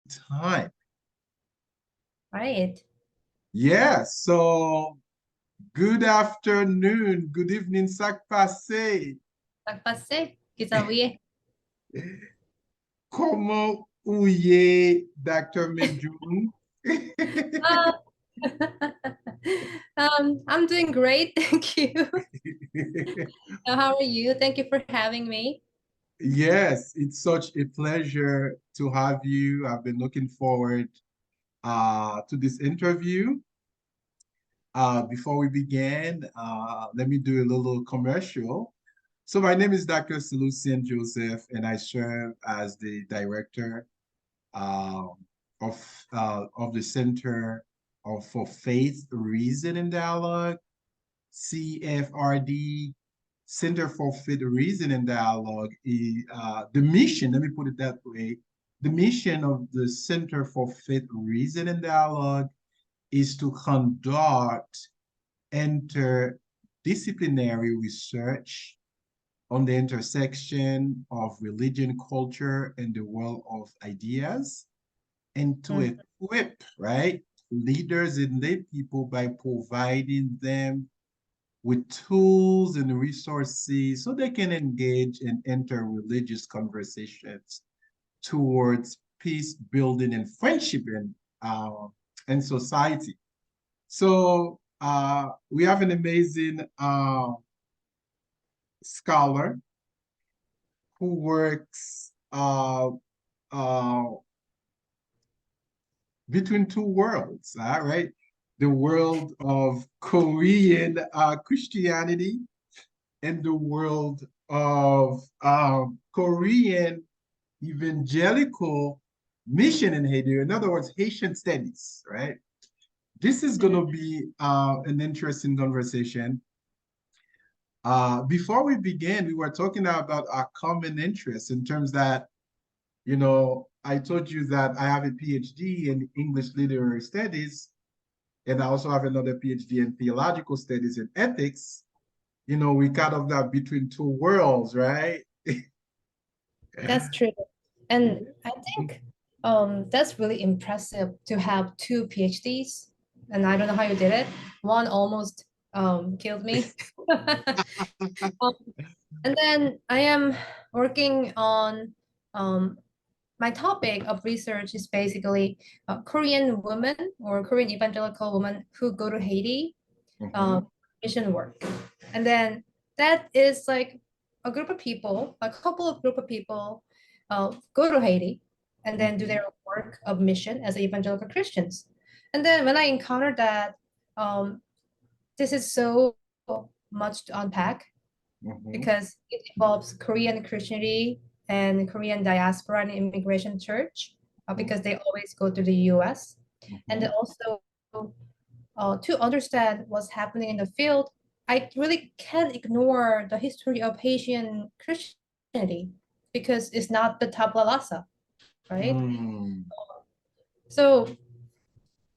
time. Right. Yeah, so good afternoon, good evening, sak passé. Nagpase, Kisawie. Comment ouye, Dr. Minjung? Uh, I'm doing great, thank you. How are you? Thank you for having me. Yes, it's such a pleasure to have you. I've been looking forward to this interview. Before we begin, let me do a little commercial. So my name is Dr. Celucien Joseph, and I serve as the director um, of the for Faith, Reason, and Dialogue, CFRD. Center for Faith, Reason, and Dialogue is the mission. Let me put it that way. The mission of the Center for Faith, Reason, and Dialogue is to conduct interdisciplinary research on the intersection of religion, culture, and the world of ideas, and to Mm, equip, right, leaders and lay people by providing them with tools and resources so they can engage in interreligious conversations towards peace building and friendship in society. So we have an amazing scholar who works uh, between two worlds, right? The world of Korean Christianity and the world of Korean evangelical mission in Haiti. In other words, Haitian studies, right? This is going to be an interesting conversation. Before we begin, we were talking about our common interests in terms that, I told you that I have a PhD in English literary studies, and I also have another PhD in theological studies and ethics. We kind of that between two worlds, right? that's true. And I think that's really impressive to have two PhDs. And I don't know how you did it. One almost killed me. Um, and then I am working on um, my topic of research is basically Korean women or Korean evangelical women who go to Haiti, Mhm. uh, mission work. And then that is like a group of people, a couple of group of people go to Haiti and then do Mhm. their work of mission as evangelical Christians. And then when I encountered that, um, this is so much to unpack Mhm. because it involves Korean Christianity and Korean diaspora and immigration church because they always go to the US. And then Mhm. also to understand what's happening in the field, I really can't ignore the history of Haitian Christianity because it's not the tabla rasa, right? Mm. So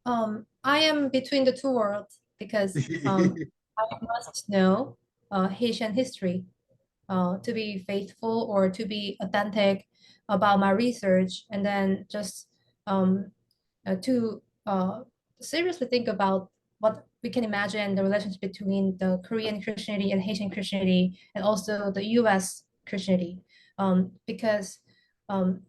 I am between the two worlds because I must know Haitian history to be faithful or to be authentic about my research, and then just to seriously think about what we can imagine the relationship between the Korean Christianity and Haitian Christianity, and also the U.S. Christianity, because um,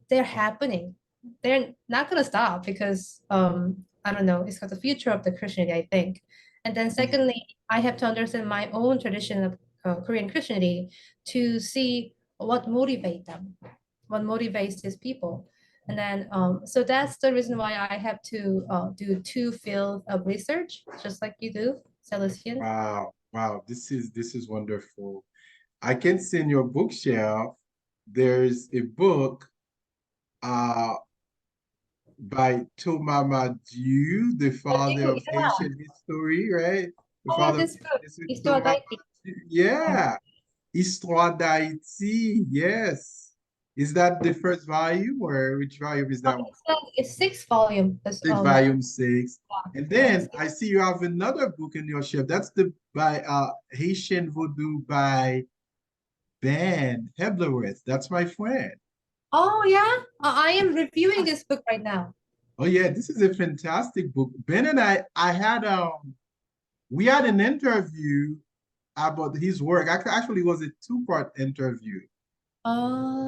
they're happening. They're not gonna stop because I don't know. It's got the future of the Christianity, I think. And then secondly, I have to understand my own tradition of Korean Christianity to see what motivates them, what motivates these people. And then, so that's the reason why I have to do two fields of research, just like you do, Celestine. Wow, wow, this is wonderful. I can see in your bookshelf there's a book uh by Tomama Dieu, the I father do, of yeah. Haitian history, right? The Oh, father of this Haitian book, history, Histoire Tomama d'Haïti. Dieu. Yeah. Yeah, Histoire d'Haïti, yes. Is that the first volume or which volume is that one? It's six volume. That's Six, volume six. And volume then six. I see you have another book in your shelf. That's the by Haitian Voodoo by Ben Heblerith. That's my friend. Oh yeah, I am reviewing this book right now. Oh yeah, this is a fantastic book. Ben and I had we had an interview about his work. Actually, it was a two-part interview.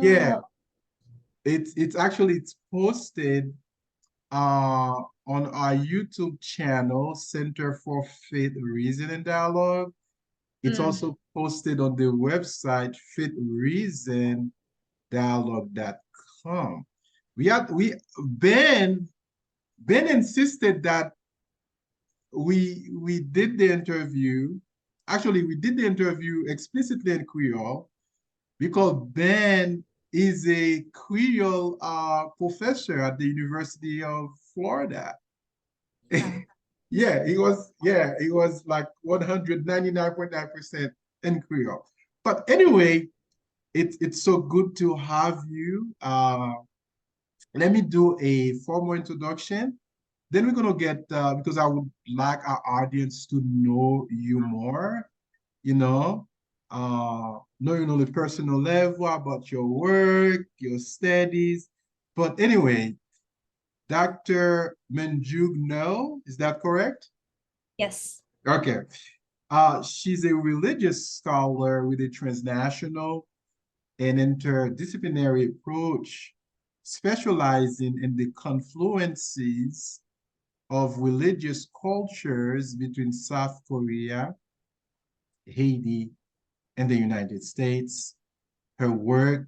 Yeah, Oh, it's posted on our YouTube channel, Center for Faith, Reason and Dialogue. It's mm, also posted on the website faithreasondialogue.com. We Ben Ben insisted that we did the interview. Actually, we did the interview explicitly in Creole because Ben is a Creole professor at the University of Florida. yeah. He was like 199.9% in Creole. But anyway, it's so good to have you. Let me do a formal introduction. Then we're gonna get because I would like our audience to know you more, you know, knowing on the personal level about your work, your studies. But anyway, Dr. Minjung Noh, is that correct? Yes. Okay. She's a religious scholar with a transnational and interdisciplinary approach, specializing in the confluences of religious cultures between South Korea, Haiti, and the United States. Her work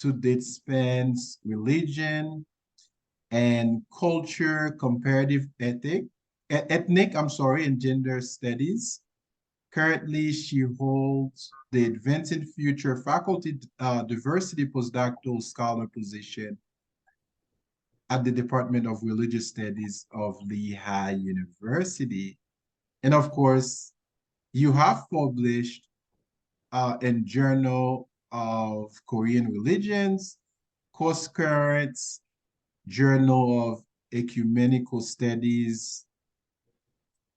to date spans religion and culture, comparative ethnic, and gender studies. Currently, she holds the Advancing Future Faculty Diversity Postdoctoral Scholar position at the Department of Religious Studies of Lehigh University. And of course, you have published in Journal of Korean Religions, Course Currents, Journal of Ecumenical Studies,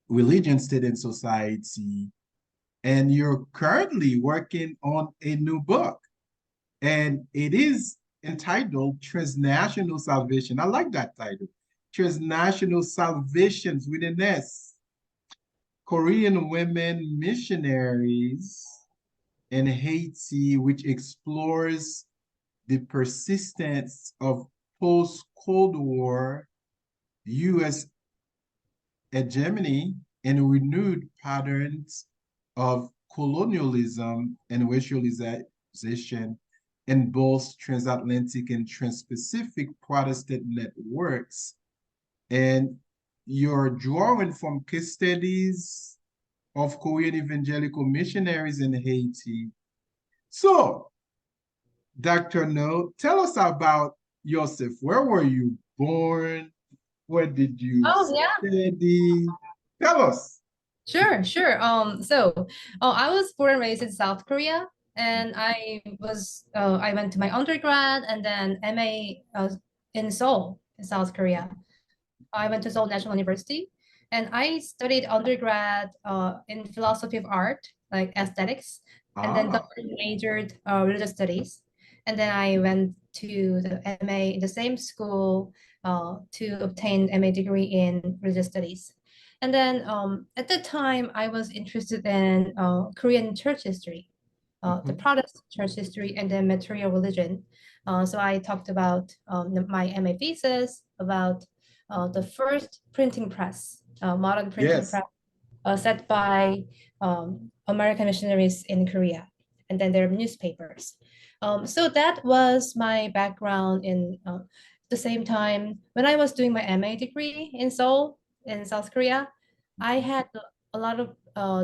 Religion, State, and Society, and you're currently working on a new book, and it is entitled Transnational Salvation. I like that title. Transnational Salvations with an S. Korean Women Missionaries in Haiti, which explores the persistence of post-Cold War U.S. hegemony and renewed patterns of colonialism and racialization in both transatlantic and transpacific Protestant networks. And you're drawing from case studies of Korean evangelical missionaries in Haiti. So, Dr. No, tell us about yourself. Where were you born? Where did you Oh yeah. study? Tell us. Sure, sure. I was born and raised in South Korea, and I went to my undergrad and then MA in Seoul, in South Korea. I went to Seoul National University, and I studied undergrad in philosophy of art, like aesthetics, and then Ah, double majored religious studies. And then I went to the MA in the same school to obtain MA degree in religious studies. And then at that time, I was interested in Korean church history, the mhm. Protestant church history, and then material religion. So I talked about my MA thesis about the first printing press, modern printing Yes. press, set by American missionaries in Korea, and then their newspapers. So that was my background in the same time when I was doing my MA degree in Seoul, in South Korea, I had a lot of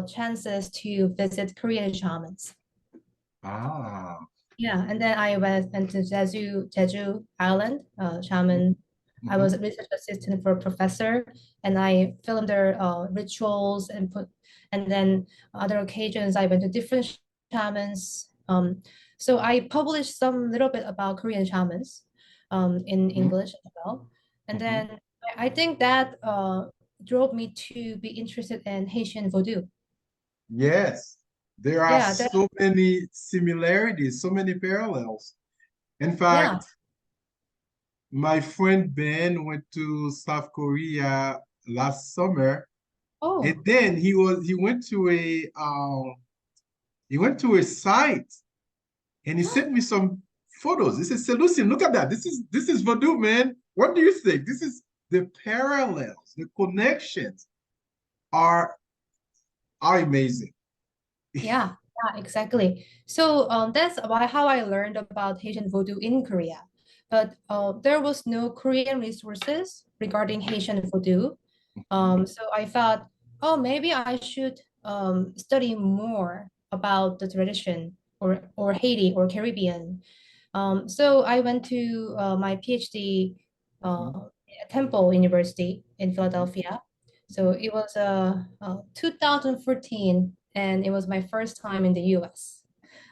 chances to visit Korean shamans. Ah. Yeah, and then I went to Jeju Island, Mhm, shaman. I was a mhm. research assistant for a professor, and I filmed their rituals and then other occasions I went to different shamans. So I published some little bit about Korean shamans, in Mhm, English as well. And mhm. then I think that drove me to be interested in Haitian voodoo. Yes. There are Yeah, so many similarities, so many parallels. In yeah, fact, my friend Ben went to South Korea last summer, and Oh, then he went to a site and he sent me some photos. He said, Celucien, look at that. This is voodoo, man. What do you think? This is the parallels, the connections are are amazing. yeah, yeah, exactly. So that's why how I learned about Haitian voodoo in Korea. But there was no Korean resources regarding Haitian voodoo. So I thought, oh, maybe I should study more about the tradition or Haiti or Caribbean. So I went to my PhD Mhm. at Temple University in Philadelphia. So it was 2014, and it was my first time in the US.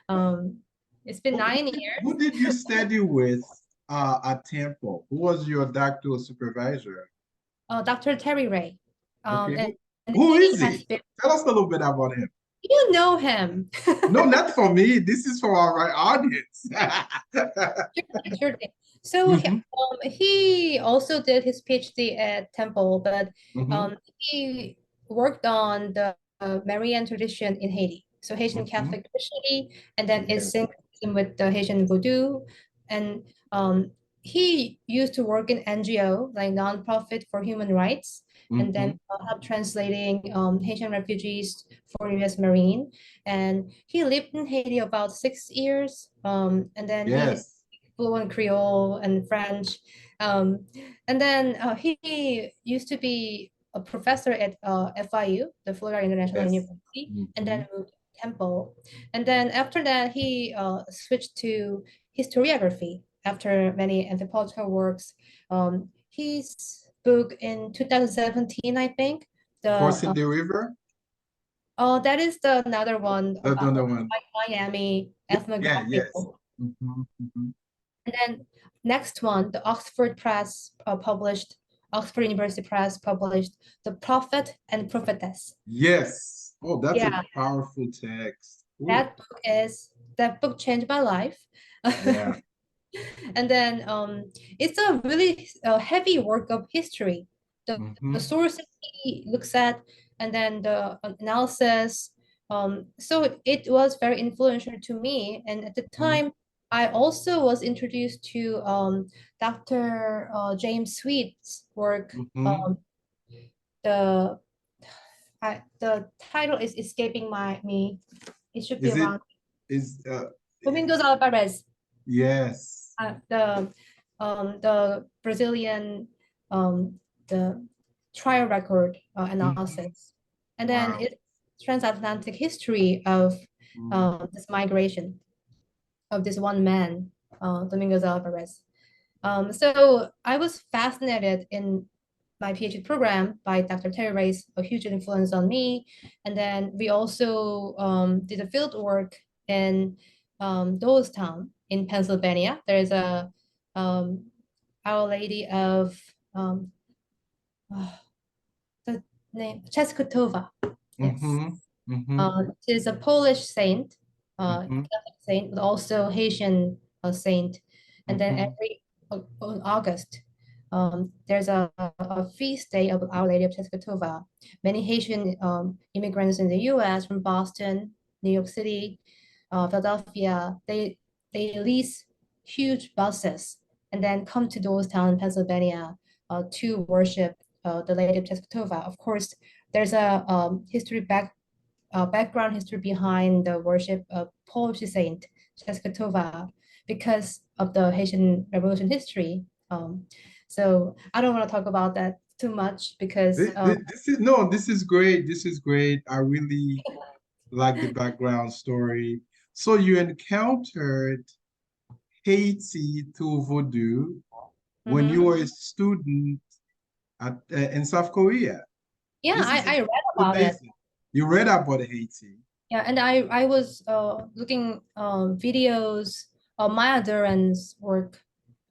Um, it's been Who, who 9 did, years. who did you study with at Temple? Who was your doctoral supervisor? Dr. Terry Ray. Okay, And, and who he is has he? been, Tell us a little bit about him. you know him. No, not for me. This is for our audience. Sure thing. So Mhm, he also did his PhD at Temple, but mhm, he worked on the Marian tradition in Haiti. So Haitian mhm. Catholic Christianity, and then its Yes. syncretism with the Haitian Voodoo. And he used to work in NGO, like nonprofit for human rights, and then Mhm. help translating Haitian refugees for U.S. Marine. And he lived in Haiti about 6 years. And then he Yes. fluent Creole and French. Um, and then he used to be a professor at FIU, the Florida International Yes. University, and then Mhm. moved to Temple. And then after that, he switched to historiography after many anthropological works. His book in 2017, I think, the Crossing the river? that is the another one That's about another one. Miami Yeah, yeah, ethnographic. yes. Mhm, mhm. And then next one, the Oxford University Press published The Prophet and Prophetess. Yes. Oh, that's a Yeah, powerful text. Oh, that that book changed my life. yeah. And then it's a really heavy work of history. The Mhm, sources he looks at, and then the analysis. So it was very influential to me. And at the mhm, time, I also was introduced to Dr. James Sweet's work. mhm. The the title is escaping me. It should be Is it around is Domingos Alvarez. yes. The Brazilian the trial record Mhm. analysis, and then Wow. it's transatlantic history of Mm. this migration of this one man, Domingos Alvarez. So I was fascinated in my PhD program by Dr. Terry Ray's a huge influence on me. And then we also did a field work in Doylestown in Pennsylvania. There's a um, Our Lady of uh, the name Czeskotova. Yes. Mhm. Mhm. She's a Polish saint, Mhm. Catholic saint, but also Haitian saint. And then Mhm. every on August, there's a feast day of Our Lady of Czeskotova. Many Haitian immigrants in the U.S. from Boston, New York City, Philadelphia, they lease huge buses and then come to Doylestown, Pennsylvania, to worship the Lady of Czeskotova. Of course, there's a background history behind the worship of Polish saint Czeskotova because of the Haitian Revolution history. So I don't want to talk about that too much because This is no, this is great. This is great. I really like the background story. So you encountered Haiti through Voodoo when you mhm. were a student in South Korea. Yeah, This is I read about it. amazing. You read about Haiti. Yeah, and I was looking videos of Maya Duran's work,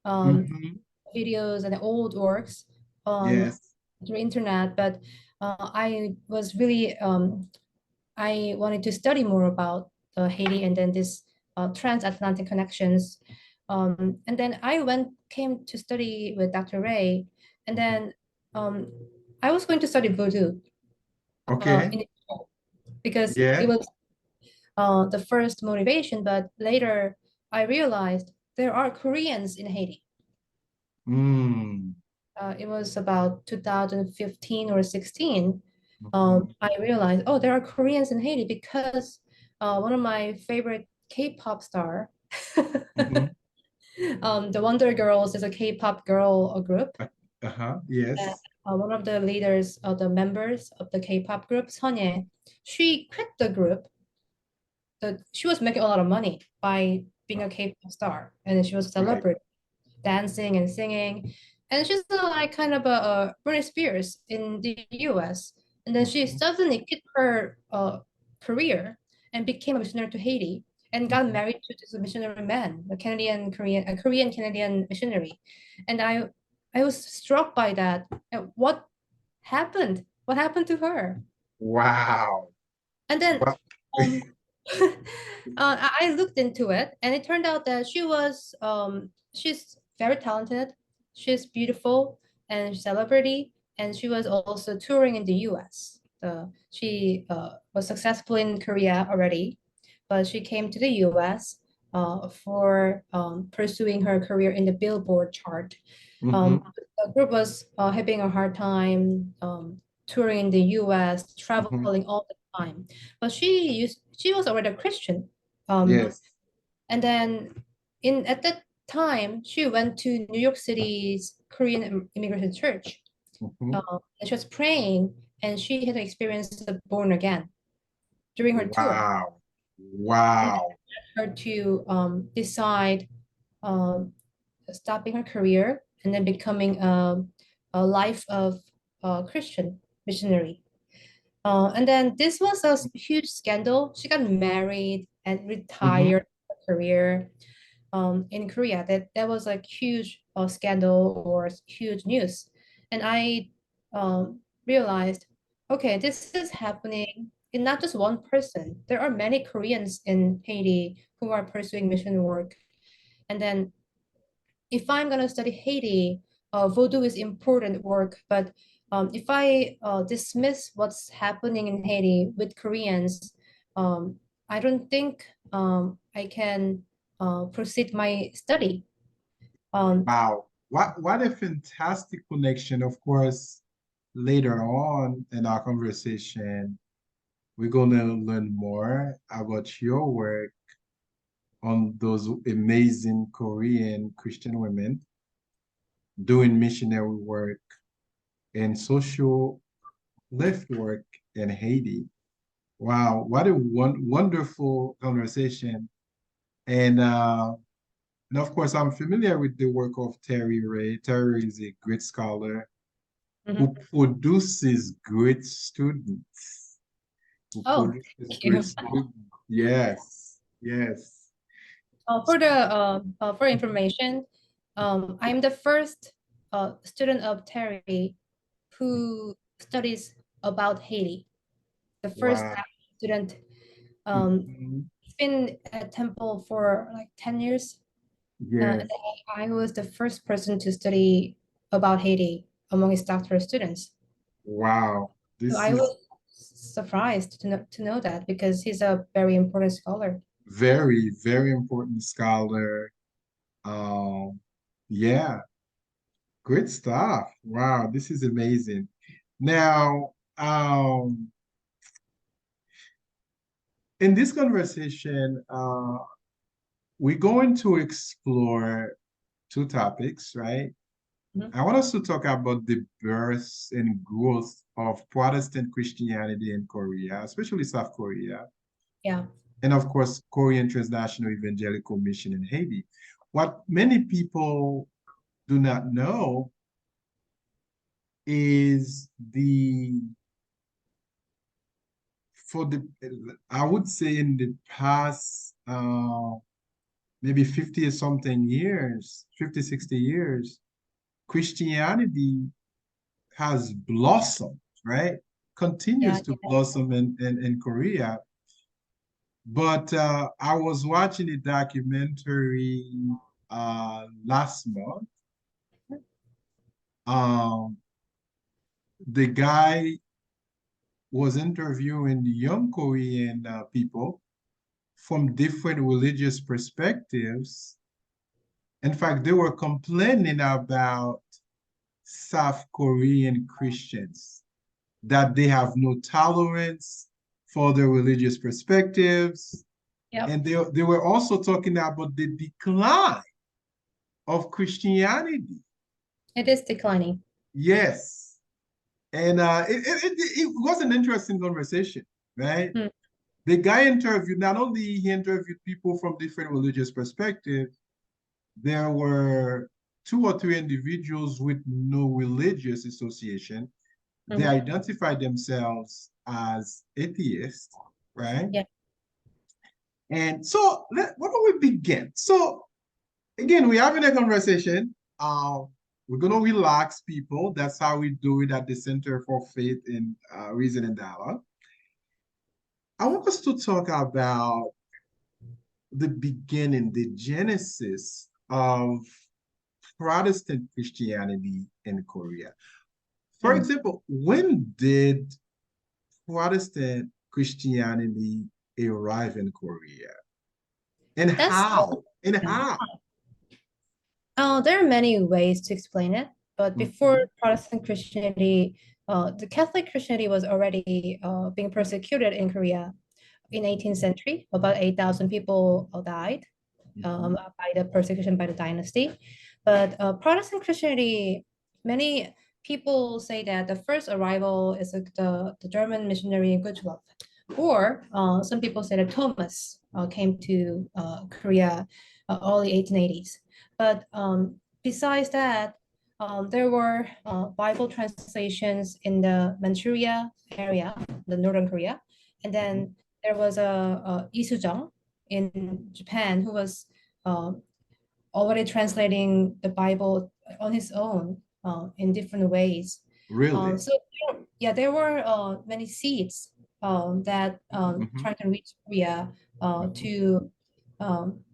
um, Hmm. videos and old works on Yes. the internet, but I was really I wanted to study more about Haiti and then this transatlantic connections. And then came to study with Dr. Ray, and then um, I was going to study voodoo Okay. in because it Yeah. was the first motivation, but later I realized there are Koreans in Haiti. Mm. It was about 2015 or 16. Mhm. I realized, oh, there are Koreans in Haiti because one of my favorite K-pop star, Mhm. the Wonder Girls is a K-pop girl group. Uh-huh. And, Yes. one of the leaders of the members of the K-pop group, Sonye, she quit the group. She was making a lot of money by being a K-pop star, and she was a Right. celebrity, dancing and singing. And she's like kind of a Britney Spears in the US. And then she Mhm. suddenly quit her career and became a missionary to Haiti and got Mhm. married to this missionary man, a Korean Canadian missionary. And I was struck by that. And what happened? What happened to her? Wow. And then Wow. um, I looked into it, and it turned out that she's very talented, she's beautiful, and celebrity, and she was also touring in the U.S. She was successful in Korea already, but she came to the U.S. For pursuing her career in the Billboard chart. Mhm. The group was having a hard time touring in the U.S., Mhm. traveling all the time. But she was already a Christian. Yes. And then in at that time she went to New York City's Korean immigration church. Mhm. And she was praying, and she had experienced the born again during her tour. Wow. And Wow. that led her to decide um, stopping her career and then becoming a life of Christian missionary. And then this was a huge scandal. She got married and Mhm. retired her career in Korea. That was like huge scandal or huge news. And I realized, okay, this is happening in not just one person. There are many Koreans in Haiti who are pursuing mission work. And then if I'm gonna study Haiti, voodoo is important work, but if I dismiss what's happening in Haiti with Koreans, I don't think I can proceed my study. Um, Wow. What a fantastic connection. Of course, later on in our conversation, we're gonna learn more about your work on those amazing Korean Christian women doing missionary work and social lift work in Haiti. Wow, what a wonderful conversation. And of course, I'm familiar with the work of Terry Ray. Terry is a great scholar who mhm. produces great students. Who Oh, produces thank great you. students. Yes, yes. For information, I'm the first student of Terry who studies about Haiti. The first Wow. student. Mhm. It's been at Temple for like 10 years. And Yes. I was the first person to study about Haiti among his doctoral students. Wow. So This I is was surprised to know that because he's a very important scholar. very, very important scholar. Um, yeah, great stuff. Wow, this is amazing. Now, in this conversation, we're going to explore two topics, right? Mhm. I want us to talk about the birth and growth of Protestant Christianity in Korea, especially South Korea, Yeah. and of course, Korean Transnational Evangelical Mission in Haiti. What many people do not know is for the, I would say in the past, maybe 50 or something years, 50, 60 years, Christianity has blossomed, right? Yeah. Continues to blossom in Korea. But I was watching a documentary. last month. The guy was interviewing the young Korean people from different religious perspectives. In fact, they were complaining about South Korean Christians, that they have no tolerance for their religious perspectives. Yep. And they were also talking about the decline of Christianity. It is declining. Yes. And it was an interesting conversation, right? Hmm. The guy interviewed, not only he interviewed people from different religious perspectives, there were two or three individuals with no religious association. They identified themselves as atheists, right? Yeah. And so, why don't we begin? So, again, we're having a conversation. We're going to relax people. That's how we do it at the Center for Faith in Reason and Dialogue. I want us to talk about the beginning, the genesis of Protestant Christianity in Korea. For example, when did Protestant Christianity arrive in Korea? And how? And how? There are many ways to explain it, but before Mhm. Protestant Christianity, the Catholic Christianity was already being persecuted in Korea in 18th century. About 8,000 people died Mhm. by the persecution by the dynasty. But Protestant Christianity, many people say that the first arrival is the German missionary Gutschlaf, or some people say that Thomas came to Korea early 1880s. But besides that, there were Bible translations in the Manchuria area, the northern Korea, and Mhm. then there was a Lee Soo-jung in Japan who was uh, already translating the Bible on his own in different ways. Really? So yeah, there were many seeds that Mhm. trying to reach Korea Mhm. to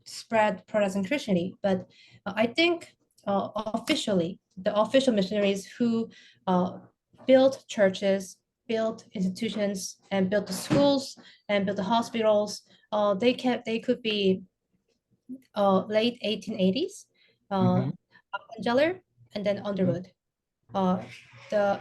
spread Protestant Christianity. But I think officially, the official missionaries who built churches, built institutions, and built the schools and built the hospitals, they could be late 1880s, Mhm. Appenzeller and then Mhm. Underwood. Uh, the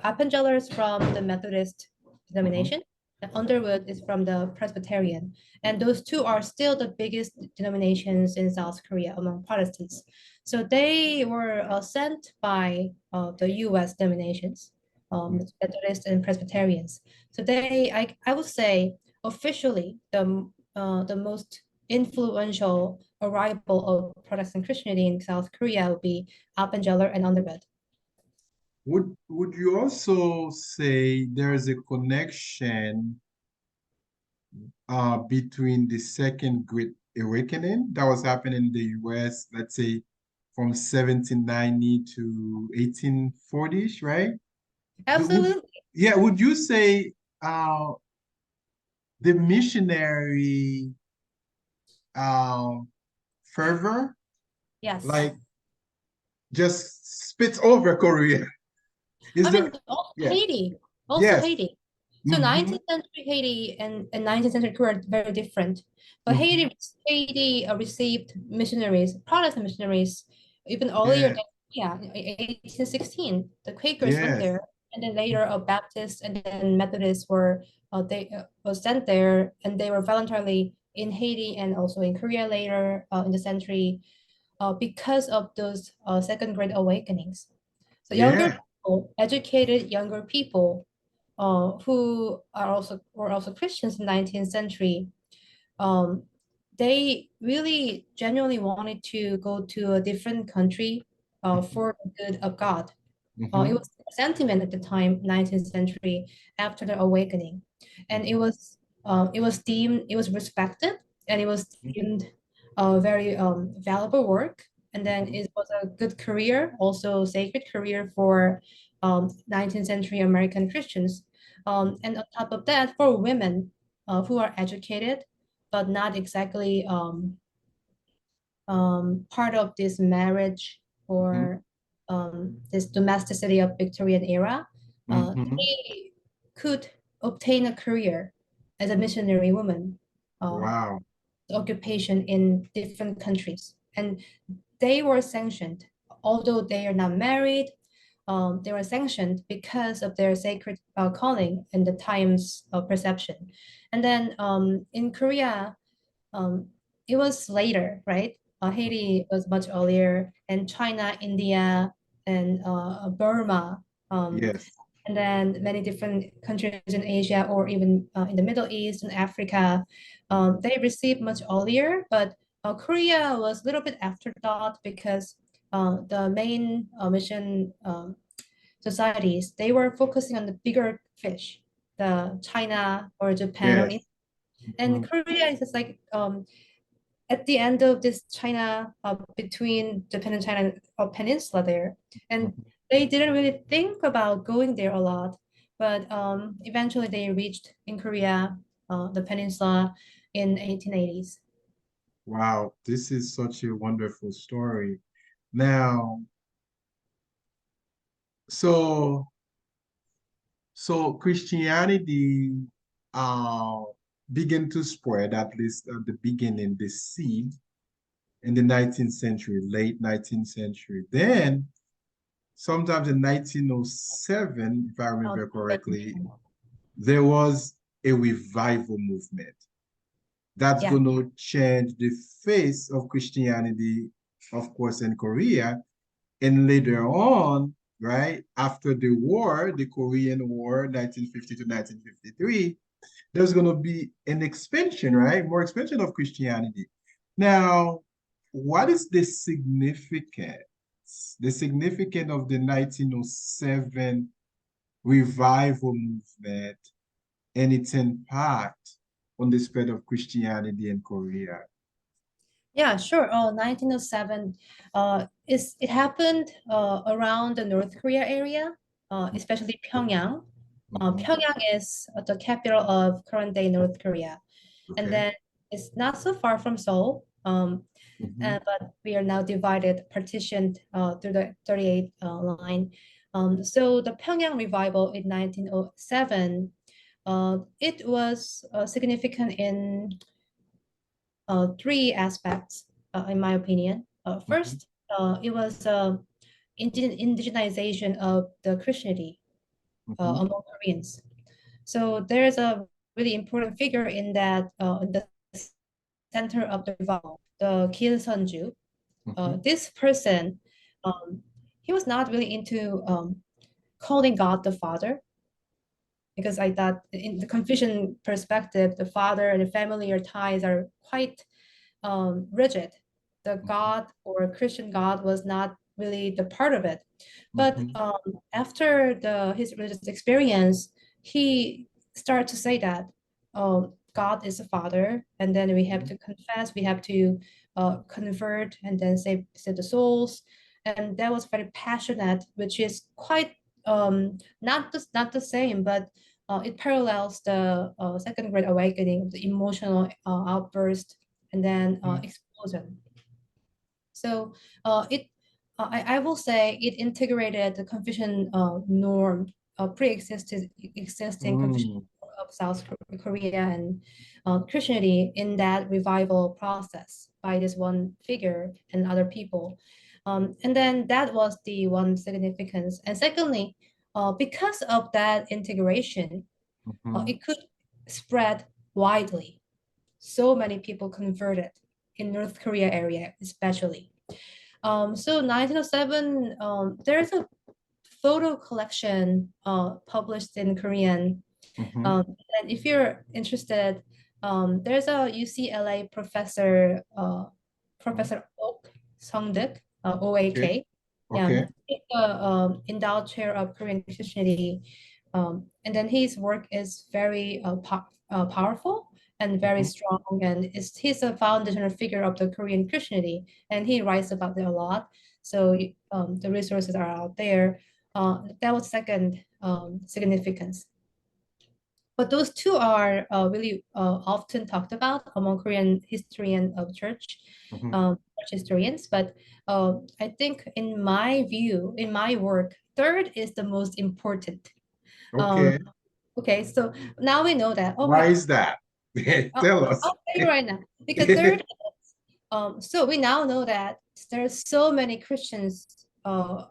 Appenzeller is from the Methodist Mhm. denomination. The Underwood is from the Presbyterian, and those two are still the biggest denominations in South Korea among Protestants. So they were sent by the U.S. denominations, Mhm. Methodist and Presbyterians. So I would say, officially the most influential arrival of Protestant Christianity in South Korea would be Appenzeller and Underwood. Would you also say there is a connection between the Second Great Awakening that was happening in the US, let's say from 1790 to 1840s, right? Would you, Absolutely. yeah, would you say uh, the missionary uh, fervor Yes. like just spits over Korea? Is I there? mean, also Yeah. Haiti, also Yes. Haiti. So Mm-hmm. 19th century Haiti and 19th century Korea are very different. But Mm-hmm. Haiti received missionaries, Protestant missionaries, even earlier Yeah. than, yeah, 1816. The Quakers went Yes. there, and then later Baptists and then Methodists were they was sent there, and they were voluntarily in Haiti and also in Korea later in the century because of those second great awakenings. So younger Yeah. people, educated younger people who were also Christians in 19th century, um, they really genuinely wanted to go to a different country Mm-hmm. for the good of God. It Mm-hmm. was a sentiment at the time, 19th century, after the awakening, and it was deemed, it was respected, and it was deemed a very valuable work. And then Mm-hmm. it was a good career, also sacred career for 19th century American Christians. And on top of that, for women who are educated but not exactly part of this marriage Mhm. or this domesticity of Victorian era, Mhm. they could obtain a career as a missionary woman, uh, Wow. occupation in different countries. And they were sanctioned, although they are not married. They were sanctioned because of their sacred calling and the times of perception. And then in Korea, um, it was later, right? Haiti was much earlier, and China, India, and Burma, um, Yes. and then many different countries in Asia or even in the Middle East and Africa, they received much earlier, but Korea was a little bit afterthought because the main mission societies, they were focusing on the bigger fish, the China or Japan or Yes. India. And Mhm. Korea is just like at the end of this China, between Japan and China peninsula there, and Mhm. they didn't really think about going there a lot, but eventually they reached in Korea, the peninsula in 1880s. Wow, this is such a wonderful story. Now, so so Christianity uh began to spread, at least at the beginning, the seed in the 19th century, late 19th century. Then, sometimes in 1907, if I remember correctly, there was a revival movement that's Yeah, going to change the face of Christianity, of course, in Korea. And later on, right, after the war, the Korean War, 1950 to 1953, there's going to be an expansion, right? More expansion of Christianity. Now, what is the significance? The significance of the 1907 revival movement and its impact on the spread of Christianity in Korea. yeah, sure. 1907, it happened around the North Korea area, especially Pyongyang. Mhm. Pyongyang is the capital of current day North Korea. And Okay. then it's not so far from Seoul, Mhm. but we are now divided, partitioned through the 38 line. So the Pyongyang revival in 1907, it was significant in three aspects, in my opinion. Mhm. First, it was indigenization of the Christianity Mhm. among Koreans. So there's a really important figure in the center of the revival, the Kil Sunju. Mhm. This person, um, he was not really into calling God the Father, because I thought in the Confucian perspective, the father and the family or ties are quite rigid. The Mhm. God or Christian God was not really the part of it. But Mhm. after his religious experience, he started to say that God is a father, and then we have Mhm. to confess, we have to convert, and then save the souls. And that was very passionate, which is quite not the same, but it parallels the Second Great Awakening, the emotional outburst and then Mhm. explosion. So I will say it integrated the Confucian norm, existing Confucian Mm. norm of South Korea and Christianity in that revival process by this one figure and other people. And then that was the one significance. And secondly, because of that integration, Mhm. it could spread widely. So many people converted in North Korea area, especially. So 1907, there's a photo collection published in Korean. Mhm. And if you're interested, there's a UCLA professor, Mhm. Professor Ok Sungduk, Okay. OAK. Yeah, Okay. he's the endowed chair of Korean Christianity. And then his work is very powerful and very Mhm. strong. And he's a foundational figure of the Korean Christianity, and he writes about it a lot. So the resources are out there. That was second significance. But those two are really often talked about among Korean historian of church historians. But I think in my view, in my work, third is the most important. Um, Okay. okay, so now we know that. Oh Why my, is that? Tell us. I'll tell you right now. Because third, so we now know that there's so many Christians uh,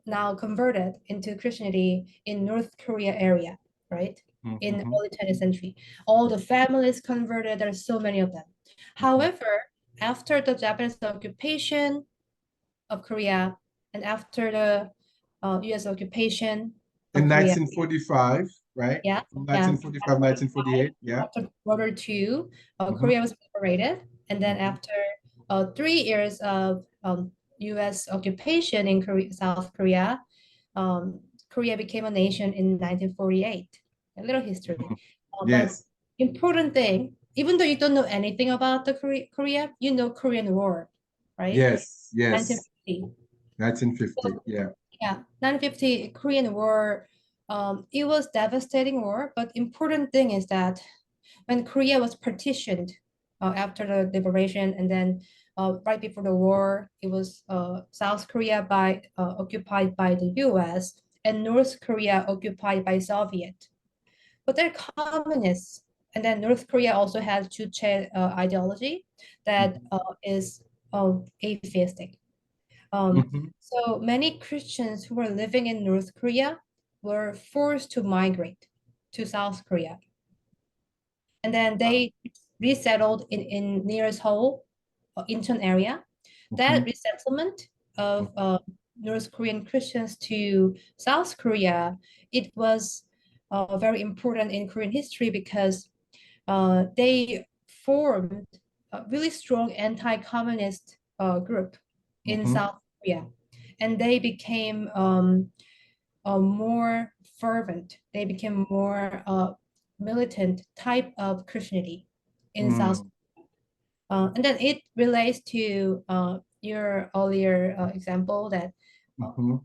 now converted into Christianity in North Korea area, right? In Mhm, early 20th century. All the families converted, there's so many of them. mhm. However, after the Japanese occupation of Korea and after the US occupation of In Korea, 1945, right? yeah, From yeah, 1945, 1948, yeah. after World War II, Mhm, Korea was liberated. And then mhm, after 3 years of US occupation in Korea, South Korea, Korea became a nation in 1948. A little history. mhm. But Yes, important thing, even though you don't know anything about the Korea, you know Korean War, right? yes, yes. 1950. 1950, So, yeah. yeah, 1950 Korean War, it was devastating war, but important thing is that when Korea was partitioned after the liberation, and then right before the war, it was South Korea occupied by the U.S. and North Korea occupied by Soviet. But they're communists, and then North Korea also has Juche ideology that Mhm, is atheistic. Um, mhm, so many Christians who were living in North Korea were forced to migrate to South Korea. And then they resettled in near Seoul, Incheon area. That mhm, resettlement of North Korean Christians to South Korea, it was very important in Korean history because they formed a really strong anti-communist group in mhm, South Korea, and they became more fervent. They became more militant type of Christianity in South. mm, And then it relates to your earlier example that uh, mhm.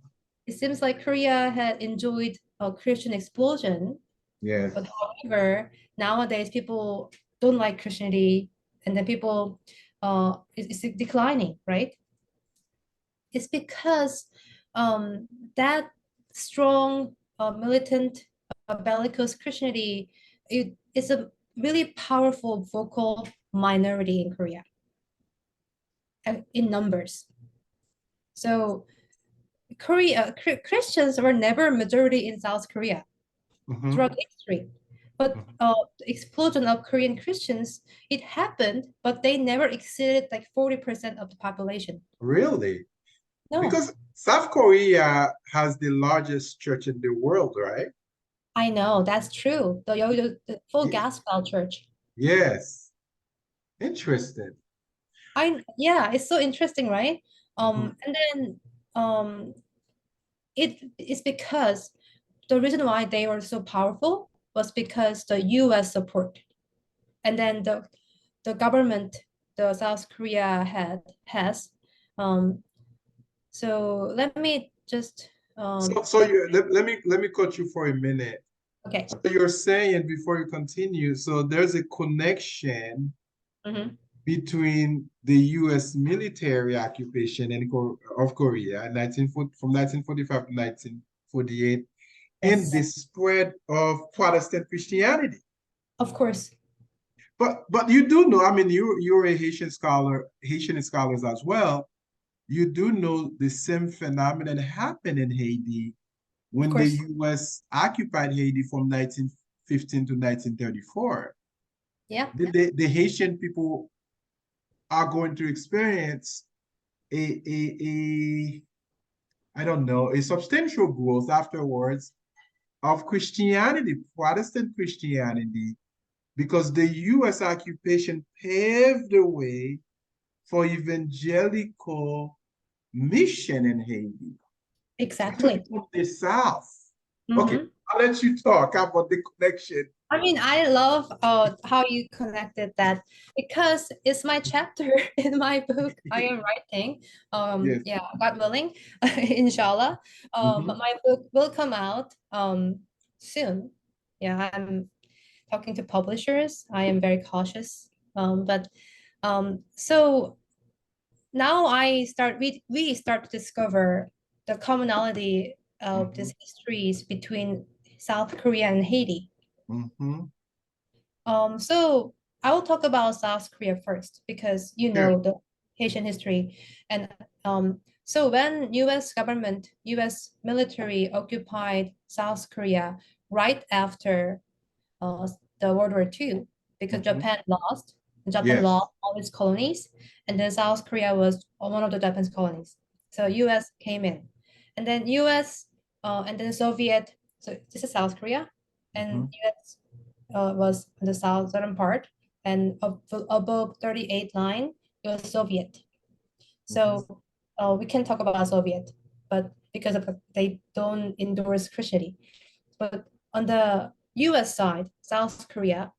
it seems like Korea had enjoyed a Christian explosion, Yes. but however, nowadays people don't like Christianity, and then people it's declining, right? It's because um, that strong militant bellicose Christianity it is a really powerful vocal minority in Korea in numbers. So Christians were never a majority in South Korea Mhm, throughout history. But mhm. the explosion of Korean Christians, it happened, but they never exceeded like 40% of the population. Really? No, Because South Korea has the largest church in the world, right? I know that's true. The full Ye- gospel church. Yes. Interesting. Yeah, it's so interesting, right? Mhm, And then um, it is because the reason why they were so powerful was because the U.S. support, and then the government the South Korea has. Um, so let me just So let me cut you for a minute. okay. So you're saying before you continue, so there's a connection Mhm. between the U.S. military occupation of Korea, from 1945 to 1948, and Yes, the spread of Protestant Christianity. of course. But you do know, I mean, you're a Haitian scholars as well. You do know the same phenomenon happened in Haiti Of when the course. U.S. occupied Haiti from 1915 to 1934. Yeah. The Haitian people are going to experience a I don't know, a substantial growth afterwards of Christianity, Protestant Christianity, because the U.S. occupation paved the way for evangelical mission in Haiti, especially Exactly. from the South. Okay, Mhm. I'll let you talk about the connection. I mean, I love how you connected that because it's my chapter in my book I am writing. Yes. Yeah, God willing, inshallah. But Mhm. my book will come out soon. Yeah, I'm talking to publishers. I am very cautious. So now we start to discover the commonality of these histories between South Korea and Haiti. Mm-hmm. So I will talk about South Korea first because you Sure. know the Haitian history. And so when US military occupied South Korea right after uh, the World War II, because Japan Yes. lost all its colonies, and then South Korea was one of the Japanese colonies. So US came in, and then US and then Soviet. So this is South Korea, and US was the southern part, and above 38 line, it was Soviet. So we can talk about Soviet, but because of they don't endorse Christianity. But on the US side, South Korea,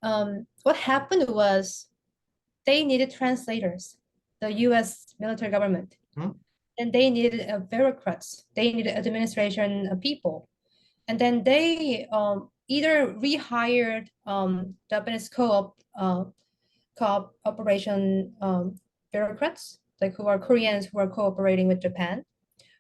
what happened was they needed translators, the US military government, and they needed bureaucrats, they needed administration people. And then they either rehired Japanese cooperation bureaucrats, like who are Koreans who are cooperating with Japan,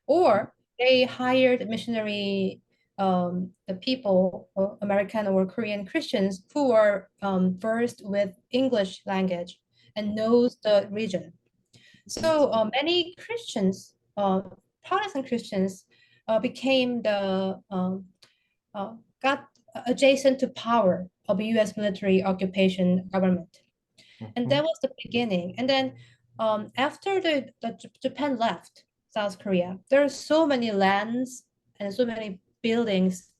or they hired missionary the people, American or Korean Christians who are versed with English language and knows the region. So many Christians, Protestant Christians, became the got adjacent to power of U.S. military occupation government. And that was the beginning. And then after the Japan left South Korea, there are so many lands and so many buildings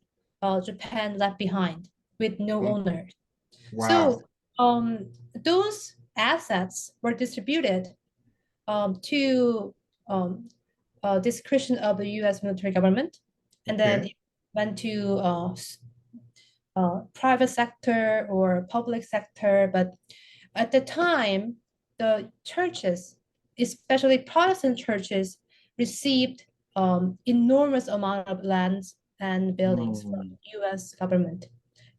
Japan left behind with no owners. Wow. So those assets were distributed to discretion of the U.S. military government, and then Okay. it went to private sector or public sector. But at the time, the churches, especially Protestant churches, received enormous amount of lands and buildings from U.S. government,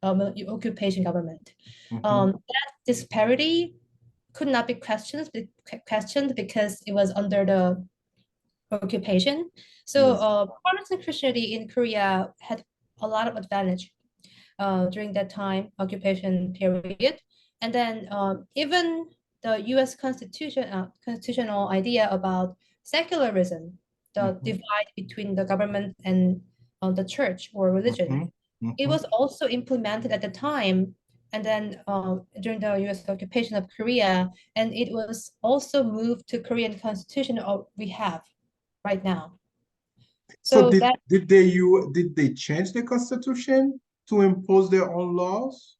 occupation government. That disparity could not be questioned because it was under the occupation. So Yes. Protestant Christianity in Korea had a lot of advantage during that time occupation period. And then even the U.S. constitutional idea about secularism, the divide between the government and the church or religion, it was also implemented at the time. And then during the U.S. occupation of Korea, and it was also moved to Korean constitution we have right now. So So that did they change the constitution to impose their own laws?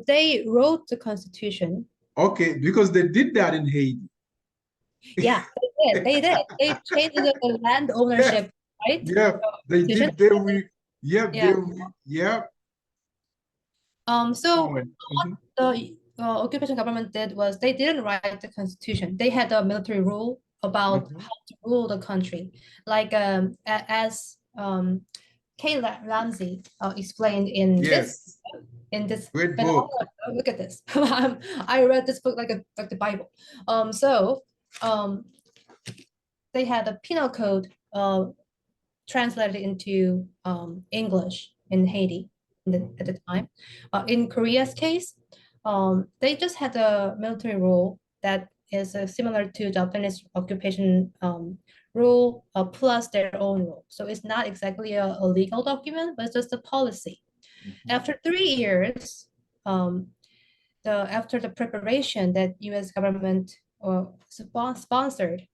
they wrote the constitution. Okay, because they did that in Haiti. Yeah, they did. They changed the land Yeah, ownership, right? yeah, they Constitution. did. They re, yeah, Yeah. yeah. So Forward. what the occupation government did was they didn't write the constitution. They had a military rule about how to rule the country. Like as Kay Ramsey explained Yes, in this. great But book. look at this. I read this book like the Bible. So they had a penal code translated into English in Haiti at the time. In Korea's case, they just had a military rule that is similar to Japanese occupation rule plus their own rule. So it's not exactly a legal document, but it's just a policy. After 3 years, um, after the preparation that U.S. government sponsored,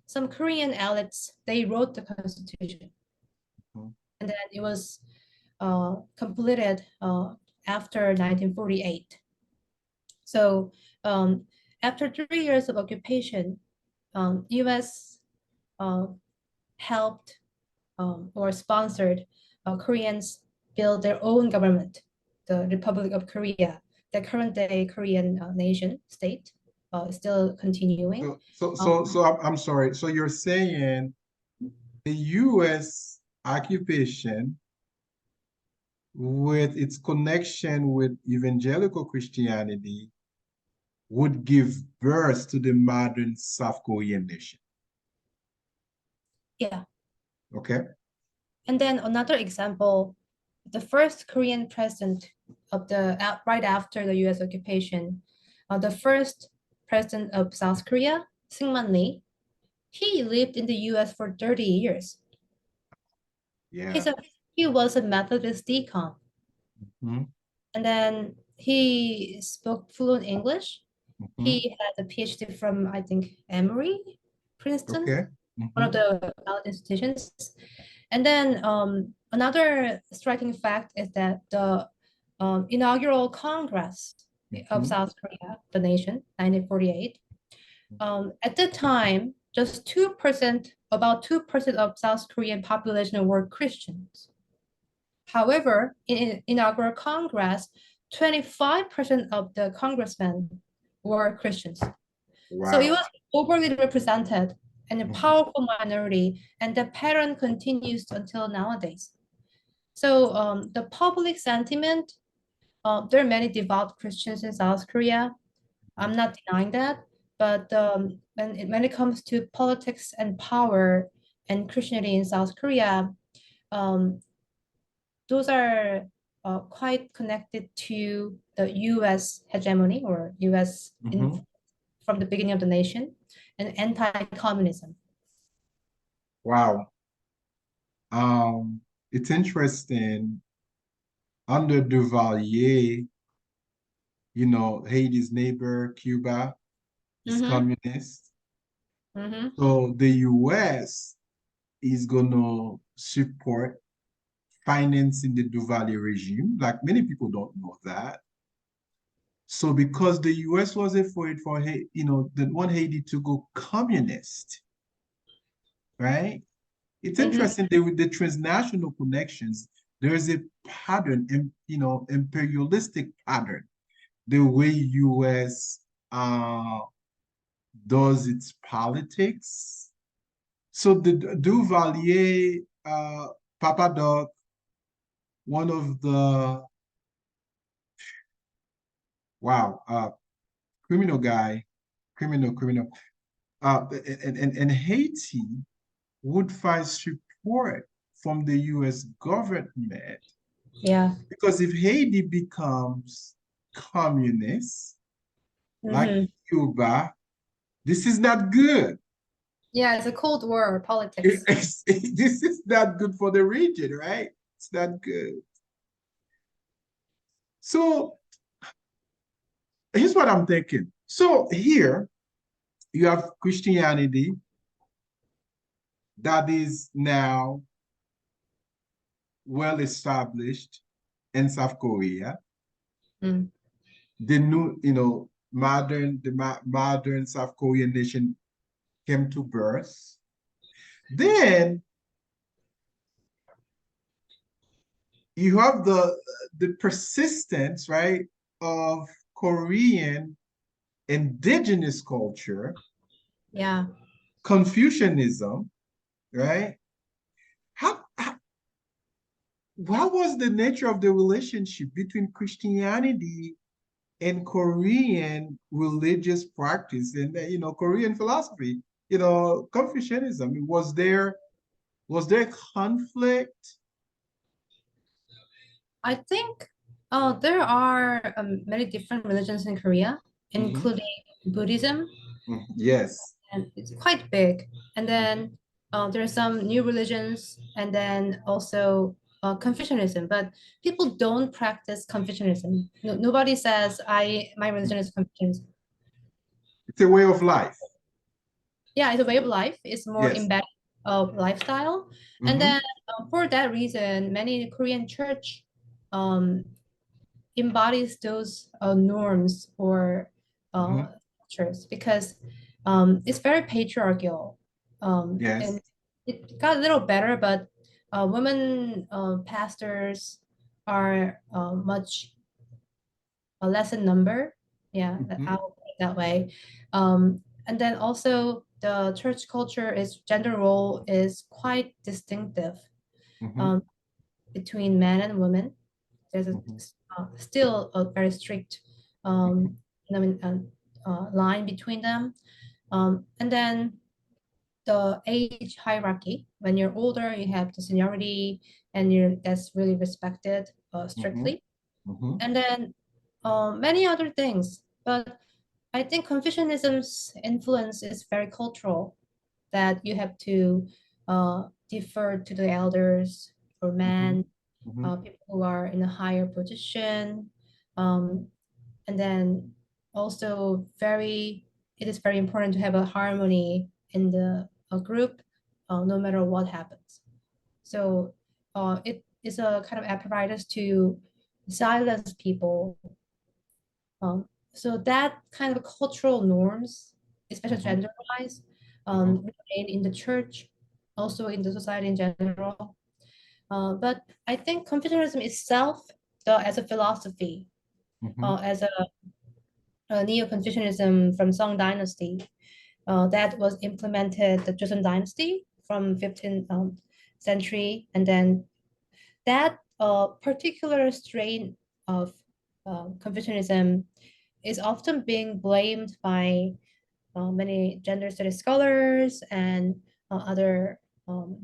some Korean elites they wrote the constitution, and then it was completed after 1948. So after 3 years of occupation, U.S. Helped or sponsored Koreans build their own government, the Republic of Korea, the current day Korean nation state is still continuing. So I'm sorry. So you're saying the U.S. occupation with its connection with evangelical Christianity, would give birth to the modern South Korean nation. Yeah. Okay. And then another example, the first Korean president of right after the U.S. occupation, the first president of South Korea, Syngman Lee, he lived in the U.S. for 30 years. Yeah. He was a Methodist deacon. Mm-hmm. And then he spoke fluent English. Mm-hmm. He had a PhD from, I think, Emory, Princeton, Okay. one Mm-hmm. of the institutions. And then another striking fact is that the inaugural Congress of Mm-hmm. South Korea, the nation, 1948, at the time, just 2%, about 2% of South Korean population were Christians. However, in inaugural Congress, 25% of the congressmen were Christians. So it Wow. was overly represented and a Mm-hmm. powerful minority, and the pattern continues until nowadays. So the public sentiment, there are many devout Christians in South Korea. I'm not denying that, but when it comes to politics and power and Christianity in South Korea, um, those are quite connected to the U.S. hegemony or U.S. Mm-hmm. from the beginning of the nation and anti-communism. Wow. It's interesting. Under Duvalier, Haiti's neighbor, Cuba, is Mm-hmm. communist. Mm-hmm. So the US is gonna support financing the Duvalier regime. Like many people don't know that. So because the US was afraid for the one Haiti to go communist, right? It's Mm-hmm. interesting that with the transnational connections, there's a pattern, imperialistic pattern, the way US does its politics. So the Duvalier, Papa Doc, one of the wow, criminal guy, criminal, and Haiti would find support from the US government Yeah. because if Haiti becomes communist, like Mm-hmm. Cuba, this is not good. Yeah, it's a Cold War politics. This is not good for the region, right? It's not good. So here's what I'm thinking. So here you have Christianity that is now well established in South Korea. Mm. The new, modern South Korean nation came to birth. Then you have the persistence, right, of Korean indigenous culture, Yeah. Confucianism, right? How what was the nature of the relationship between Christianity and Korean religious practice and Korean philosophy? Confucianism. Was there conflict? I think there are many different religions in Korea, Mhm. including Buddhism, Yes. and it's quite big. And then there are some new religions, and then also Confucianism. But people don't practice Confucianism. No, nobody says my religion is Confucianism. It's a way of life. Yeah, it's a way of life. It's more Yes. embedded of lifestyle. And Mm-hmm. then for that reason, many Korean church um, embodies those norms or Mm-hmm. cultures because it's very patriarchal. Yes. And it got a little better, but women pastors are much less in number. Yeah, Mm-hmm. I'll put it that way. And then also the church culture is gender role is quite distinctive Mm-hmm. um, between men and women. there's Mhm. still a very strict um, I mean, line between them. And then the age hierarchy. When you're older, you have the seniority, and that's really respected Mhm. strictly. Mhm. And then many other things. But I think Confucianism's influence is very cultural, that you have to defer to the elders or Mhm. men, Mhm. people who are in a higher position. Um, and then also it is very important to have a harmony in the a group, no matter what happens. So it is a kind of apparatus to silence people. So that kind of cultural norms, especially Mhm. gender-wise, Mhm. remain in the church, also in the society in general. But I think Confucianism itself, as a philosophy, Mhm. as a Neo-Confucianism from Song Dynasty, that was implemented the Joseon Dynasty from 15th century, and then that particular strain of Confucianism is often being blamed by many gender studies scholars and other um,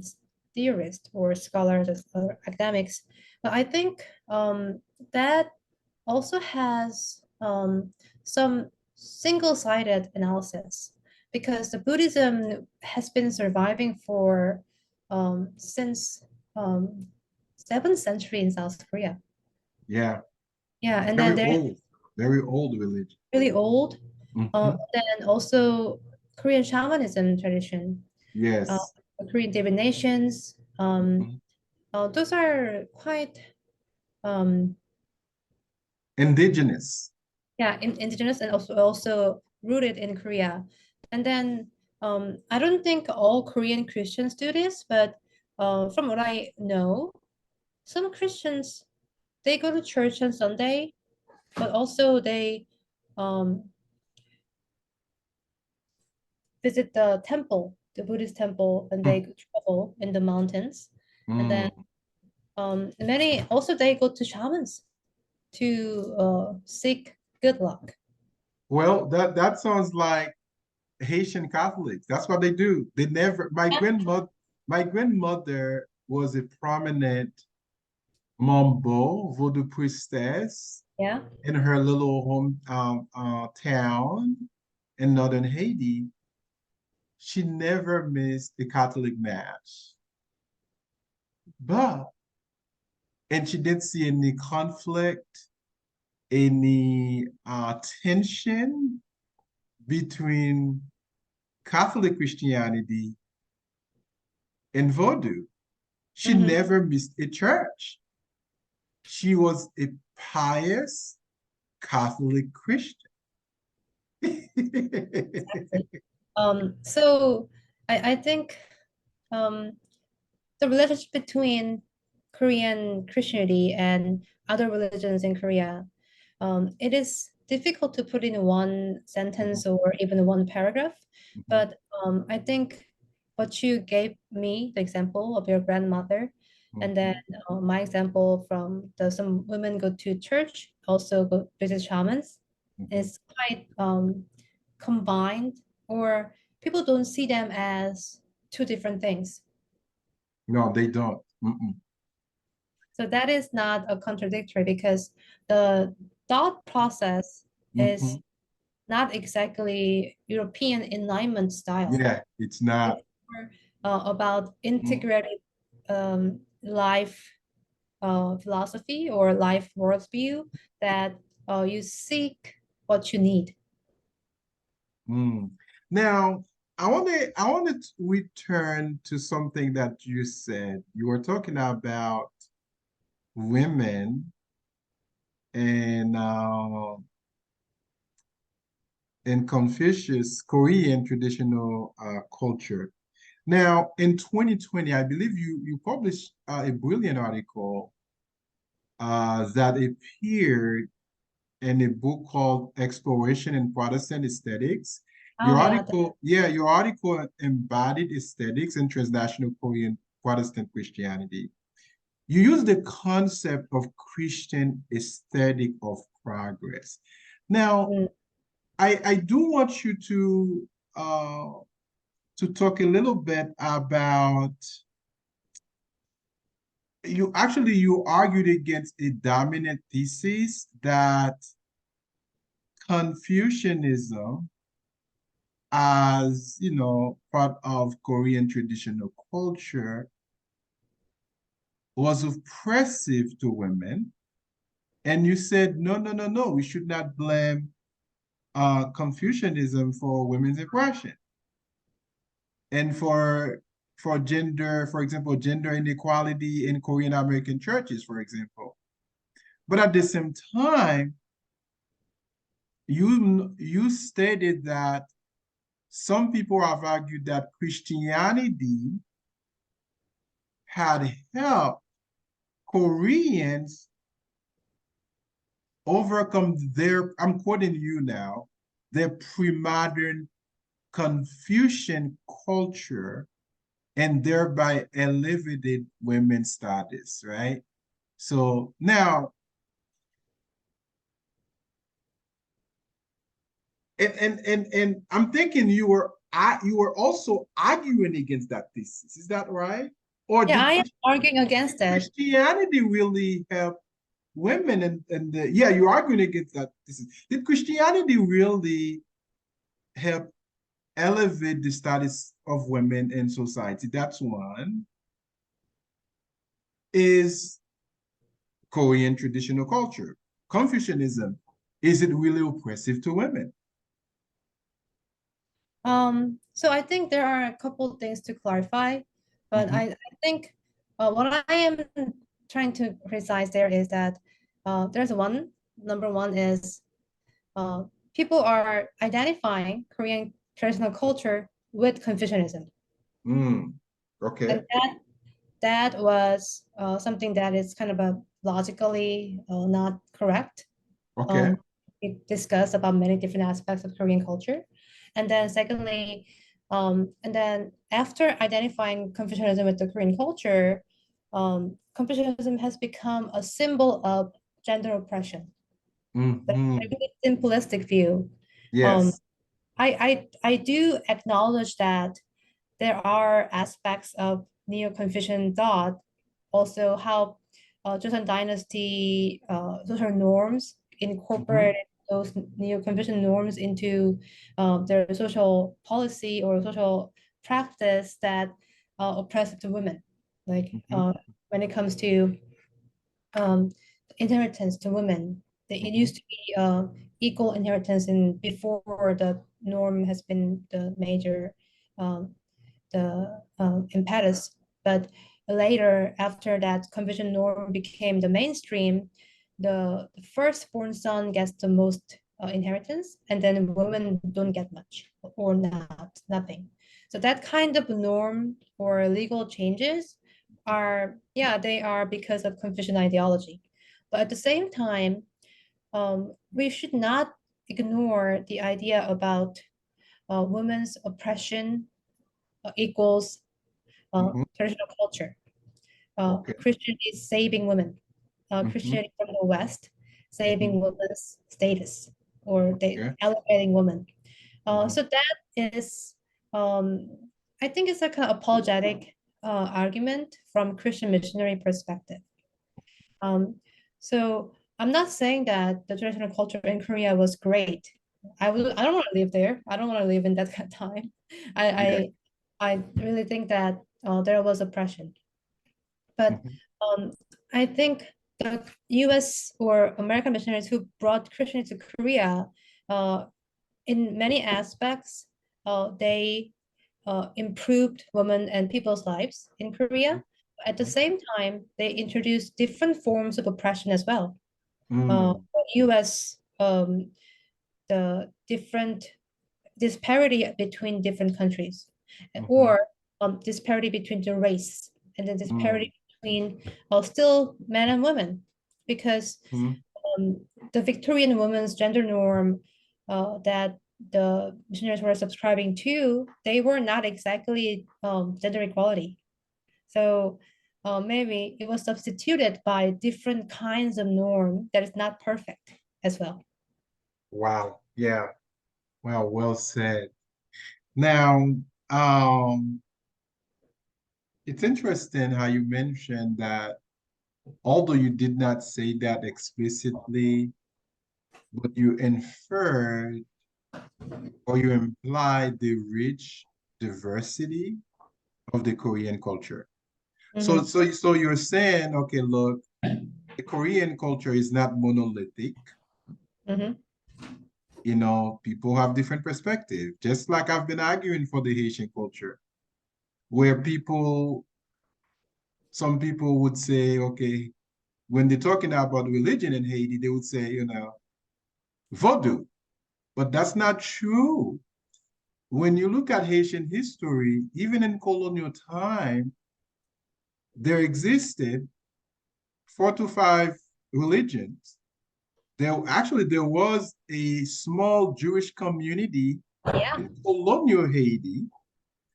theorists or scholars or academics. But I think that also has some single-sided analysis, because the Buddhism has been surviving for since 7th century in South Korea. Yeah. Yeah, and then Very there's old. Very old religion. really old. Mhm. Then also Korean shamanism tradition, uh, Yes. Korean divinations. Mhm. Those are quite um, Indigenous. yeah, indigenous and also rooted in Korea. And then I don't think all Korean Christians do this, but from what I know, some Christians, they go to church on Sunday, but also they um, visit the temple, the Buddhist temple, and Mm. they travel in the mountains. And then Mm. many also they go to shamans to seek good luck. Well, that sounds like Haitian Catholics. That's what they do. They never, my grandmother was a prominent Mambo voodoo priestess Yeah. in her little home town in northern Haiti. She never missed the Catholic Mass. But, and she didn't see any conflict, any tension between Catholic Christianity and voodoo. She Hmm. never missed a church. She was a pious Catholic Christian. So I think um, the relationship between Korean Christianity and other religions in Korea, it is difficult to put in one Mhm. sentence or even one paragraph. Mhm. But I think what you gave me, the example of your grandmother, and then Mhm. my example from some women go to church, also go visit shamans, Mhm. is quite combined, or people don't see them as two different things. No, they don't. Mm-mm. So that is not a contradictory, because the thought process is Mhm. not exactly European Enlightenment style. Yeah, it's not. It's more about Mm. integrated life philosophy or life worldview, that you seek what you need. Mm. Now, I wanted to return to something that you said. You were talking about women and in Confucius Korean traditional culture. Now, in 2020, I believe you published a brilliant article that appeared in a book called Exploration in Protestant Aesthetics. Oh yeah, Your article embodied aesthetics in transnational Korean Protestant Christianity. you use the concept of Christian aesthetic of progress. Now, Mm. I do want you to talk a little bit about you argued against a dominant thesis that Confucianism, as part of Korean traditional culture, was oppressive to women. And you said, no, no, no, no, we should not blame Confucianism for women's oppression and for gender, for example, gender inequality in Korean American churches, for example. But at the same time, you stated that some people have argued that Christianity had helped Koreans overcome I'm quoting you now, their pre-modern Confucian culture and thereby elevated women's status, right? So now, and I'm thinking you were also arguing against that thesis. Is that right? Or Yeah, did I am arguing against it. Christianity really help women? And yeah, you're arguing against that thesis. Did Christianity really help elevate the status of women in society? That's one. Is Korean traditional culture, Confucianism, is it really oppressive to women? So I think there are a couple of things to clarify, but Mhm. I think what I am trying to precise there is that there's number one is uh, people are identifying Korean traditional culture with Confucianism. Okay. And that was something that is kind of a logically not correct. Okay. Um, we discussed about many different aspects of Korean culture. And then secondly, and then after identifying Confucianism with the Korean culture, Confucianism has become a symbol of gender oppression. That's a Hmm. really simplistic view. Um, Yes. I do acknowledge that there are aspects of Neo-Confucian thought also how Joseon Dynasty social norms Hmm. incorporated those Neo-Confucian norms into their social policy or social practice that oppressed the women. Like Hmm. when it comes to um, inheritance to women, it Hmm. used to be equal inheritance in before the norm has been the major um, the impetus. But later, after that confusion norm became the mainstream, the firstborn son gets the most inheritance, and then women don't get much or nothing. So that kind of norm or legal changes are, yeah, they are because of Confucian ideology. But at the same time, we should not ignore the idea about women's oppression equals Hmm. traditional culture. Okay. Christianity is saving women. Hmm. Christianity from the West, Hmm. saving women's status or they Okay. elevating women. Hmm. So that is, um, I think it's like an apologetic argument from Christian missionary perspective. Um, so I'm not saying that the traditional culture in Korea was great. I don't want to live there. I don't want to live in that kind of time. Yeah. I I really think that there was oppression. But Hmm. um, I think the US or American missionaries who brought Christianity to Korea, uh, in many aspects, they improved women and people's lives in Korea. At the same time, they introduced different forms of oppression as well. Hmm. US, the different disparity between different countries, Hmm. or disparity between the race, and the Hmm. disparity between still men and women, because Hmm. um, the Victorian women's gender norm that the missionaries were subscribing to, they were not exactly gender equality. So maybe it was substituted by different kinds of norm that is not perfect as well. Wow. Yeah. Well said. Now, um, it's interesting how you mentioned that although you did not say that explicitly, but you inferred or you implied the rich diversity of the Korean culture. So, Mhm. so you're saying, okay, look, the Korean culture is not monolithic. Mhm. You know, people have different perspectives, just like I've been arguing for the Haitian culture, where some people would say, okay, when they're talking about religion in Haiti, they would say, you know, voodoo. But that's not true. When you look at Haitian history, even in colonial time, there existed 4 to 5 religions. There was a small Jewish community Yeah. in colonial Haiti.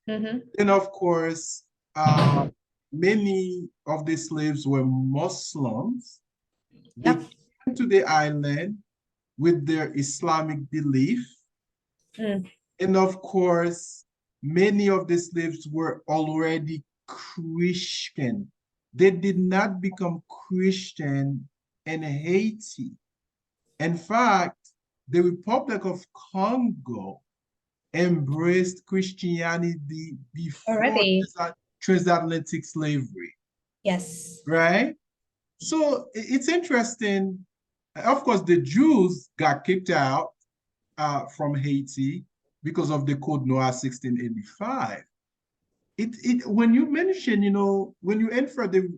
Mhm. And of course, uh, many of the slaves were Muslims. They Yep. came to the island with their Islamic belief. Mm. And of course, many of the slaves were already Christian. They did not become Christian in Haiti. In fact, the Republic of Congo embraced Christianity before Already. transatlantic slavery, Yes. right? So it's interesting. Of course, the Jews got kicked out from Haiti because of the Code Noir 1685. When you mention, you know, when you infer the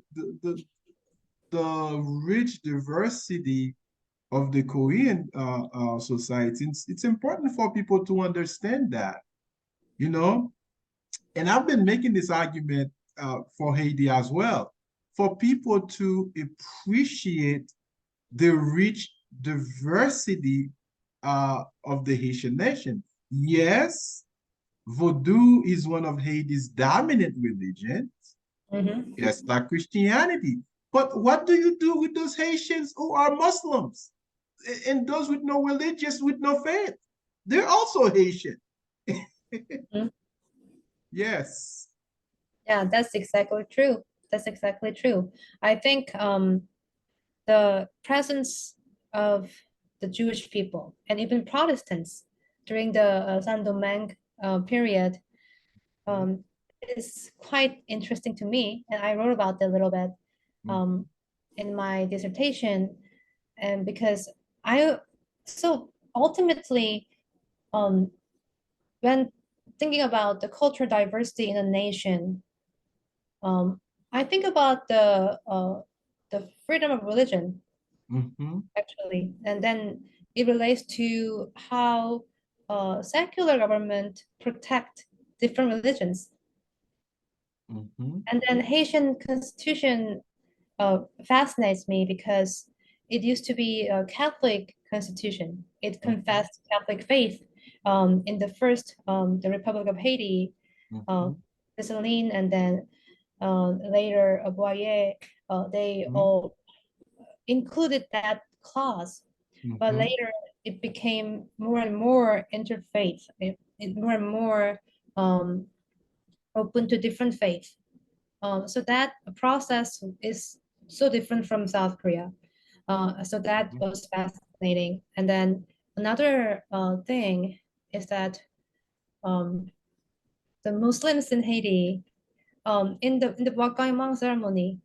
rich diversity of the Korean society, it's important for people to understand that, you know. And I've been making this argument for Haiti as well, for people to appreciate the rich diversity of the Haitian nation. Yes, Vodou is one of Haiti's dominant religions, Mhm. yes, like Christianity. But what do you do with those Haitians who are Muslims and those with no religious, with no faith? They're also Haitian. Mhm. Yes. Yeah, that's exactly true. That's exactly true. I think the presence of the Jewish people and even Protestants during the Saint-Domingue period um, is quite interesting to me, and I wrote about it a little bit Mhm, um, in my dissertation, and because I so ultimately um, when thinking about the cultural diversity in a nation, um, I think about the freedom of religion mhm, actually, and then it relates to how secular government protect different religions. mhm, And then Haitian constitution fascinates me because it used to be a Catholic constitution. It mhm, confessed Catholic faith in the first, the Republic of Haiti, uh, mhm, Celucien, and then later Boyer, they mhm, all included that clause. But mhm, later it became more and more interfaith, it more and more um, open to different faiths. So that process is so different from South Korea. So that mhm, was fascinating. And then another thing is that um, the Muslims in Haiti, in the Wakaimang ceremony,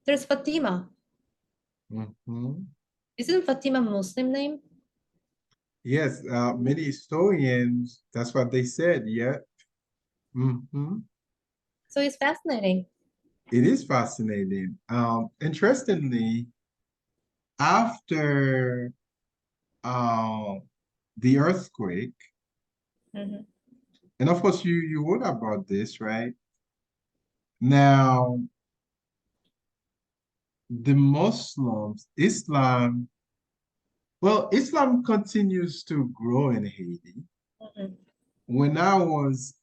there's Fatima. mhm. Isn't Fatima a Muslim name? Yes, many historians, that's what they said, yeah. Mhm. So it's fascinating. It is fascinating. Interestingly, after uh, the earthquake, Mhm. and of course you wrote about this, right? Now, the Muslims, Islam continues to grow in Haiti. Mhm. When I was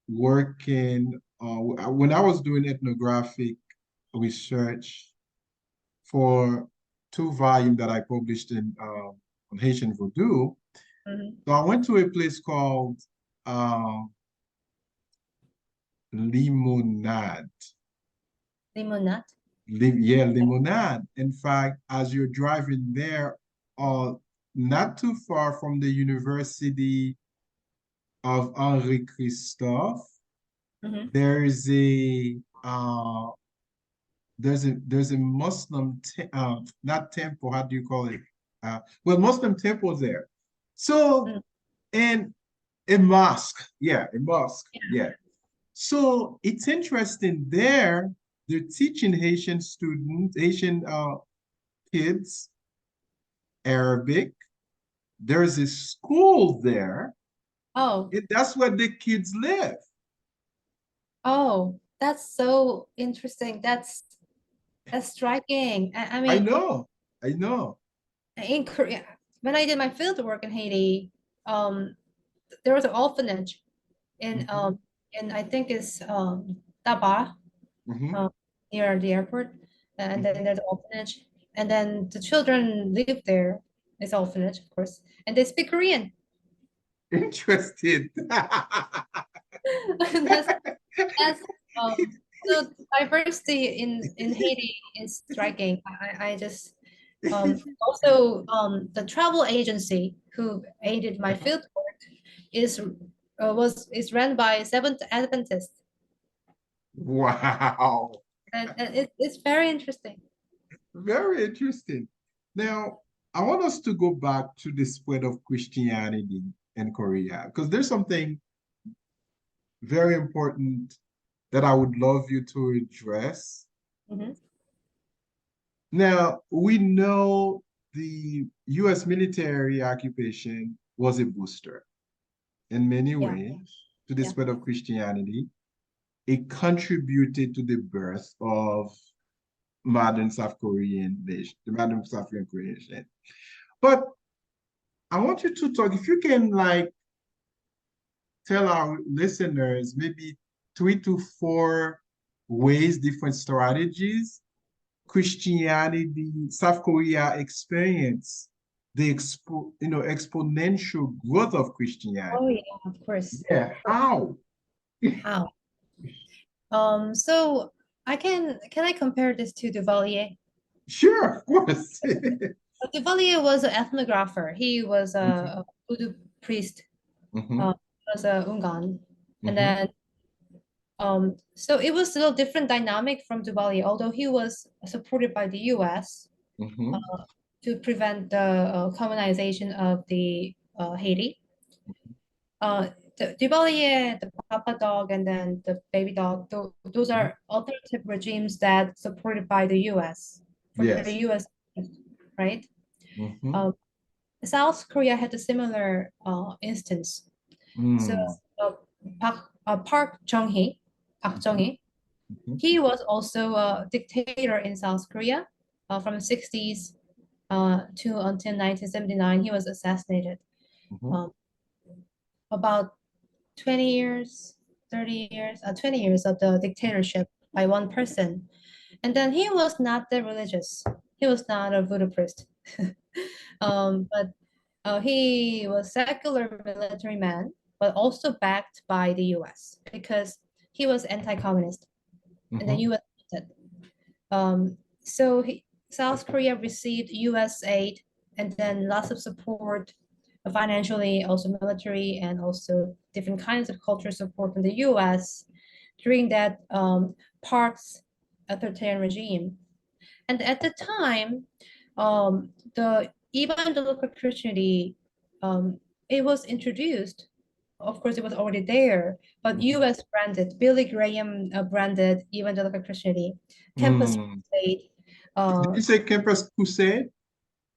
working when I was doing ethnographic research for two volumes that I published in on Haitian Voodoo, Mhm. so I went to a place called uh, Limonade. Limonade. Yeah, Limonade. In fact, as you're driving there, uh, not too far from the University of Henri Christophe, Mhm. there is a Muslim not temple, how do you call it? Well, Muslim temple there. So, Mm. and a mosque. Yeah, a mosque. Yeah. Yeah. So it's interesting there, they're teaching Haitian students, Haitian kids Arabic. There's a school there. Oh, That's where the kids live. oh, that's so interesting. That's striking. I I mean, know. I know. in Korea, when I did my field work in Haiti, um, there was an orphanage in Mhm, I think it's Taba, mhm, um, near the airport, and then mhm. there's an orphanage, and then the children live there. It's orphanage, of course, and they speak Korean. Interested. That's that's so diversity in Haiti is striking. I just also the travel agency who aided my field work is run by Seventh Adventists, Wow. and it's very interesting. Very interesting. Now, I want us to go back to the spread of Christianity in Korea because there's something very important that I would love you to address. Mhm. Now, we know the US military occupation was a booster in many Yeah, ways to the yeah. spread of Christianity. It contributed to the birth of modern South Korean nation, the modern South Korean nation. But I want you to talk, if you can like tell our listeners maybe 3 to 4 ways, different strategies Christianity, South Korea experience the exponential growth of Oh Christianity. yeah, of course. Yeah, how? How? So can I compare this to Duvalier? Sure, of course. Duvalier was an ethnographer. He was a voodoo priest. Mhm, Was a Ungan, and mhm, then so it was a little different dynamic from Duvalier, although he was supported by the U.S. uh, mhm, to prevent the colonization of the Haiti. The Duvalier, the Papa Dog, and then the Baby Dog, those mhm. are alternative regimes that supported by the U.S. for the Yes. U.S. right? Mhm, Um, South Korea had a similar instance. So mm, uh, Park Chung-hee, Park mhm, Chung-hee, mhm, he was also a dictator in South Korea from the 60s to until 1979. He was assassinated. mhm, Um, about 20 years, 30 years, 20 years of the dictatorship by one person. And then he was not that religious. He was not a voodoo priest. But he was secular military man, but also backed by the US because he was anti-communist and the mhm, US did. So South Korea received US aid and then lots of support financially, also military, and also different kinds of cultural support from the US during that Park's authoritarian regime. And at the time, the evangelical Christianity, it was introduced. Of course, it was already there, but mhm, U.S. branded, Billy Graham branded evangelical Christianity, Campus mm. Crusade, Did uh, you say Campus Crusade?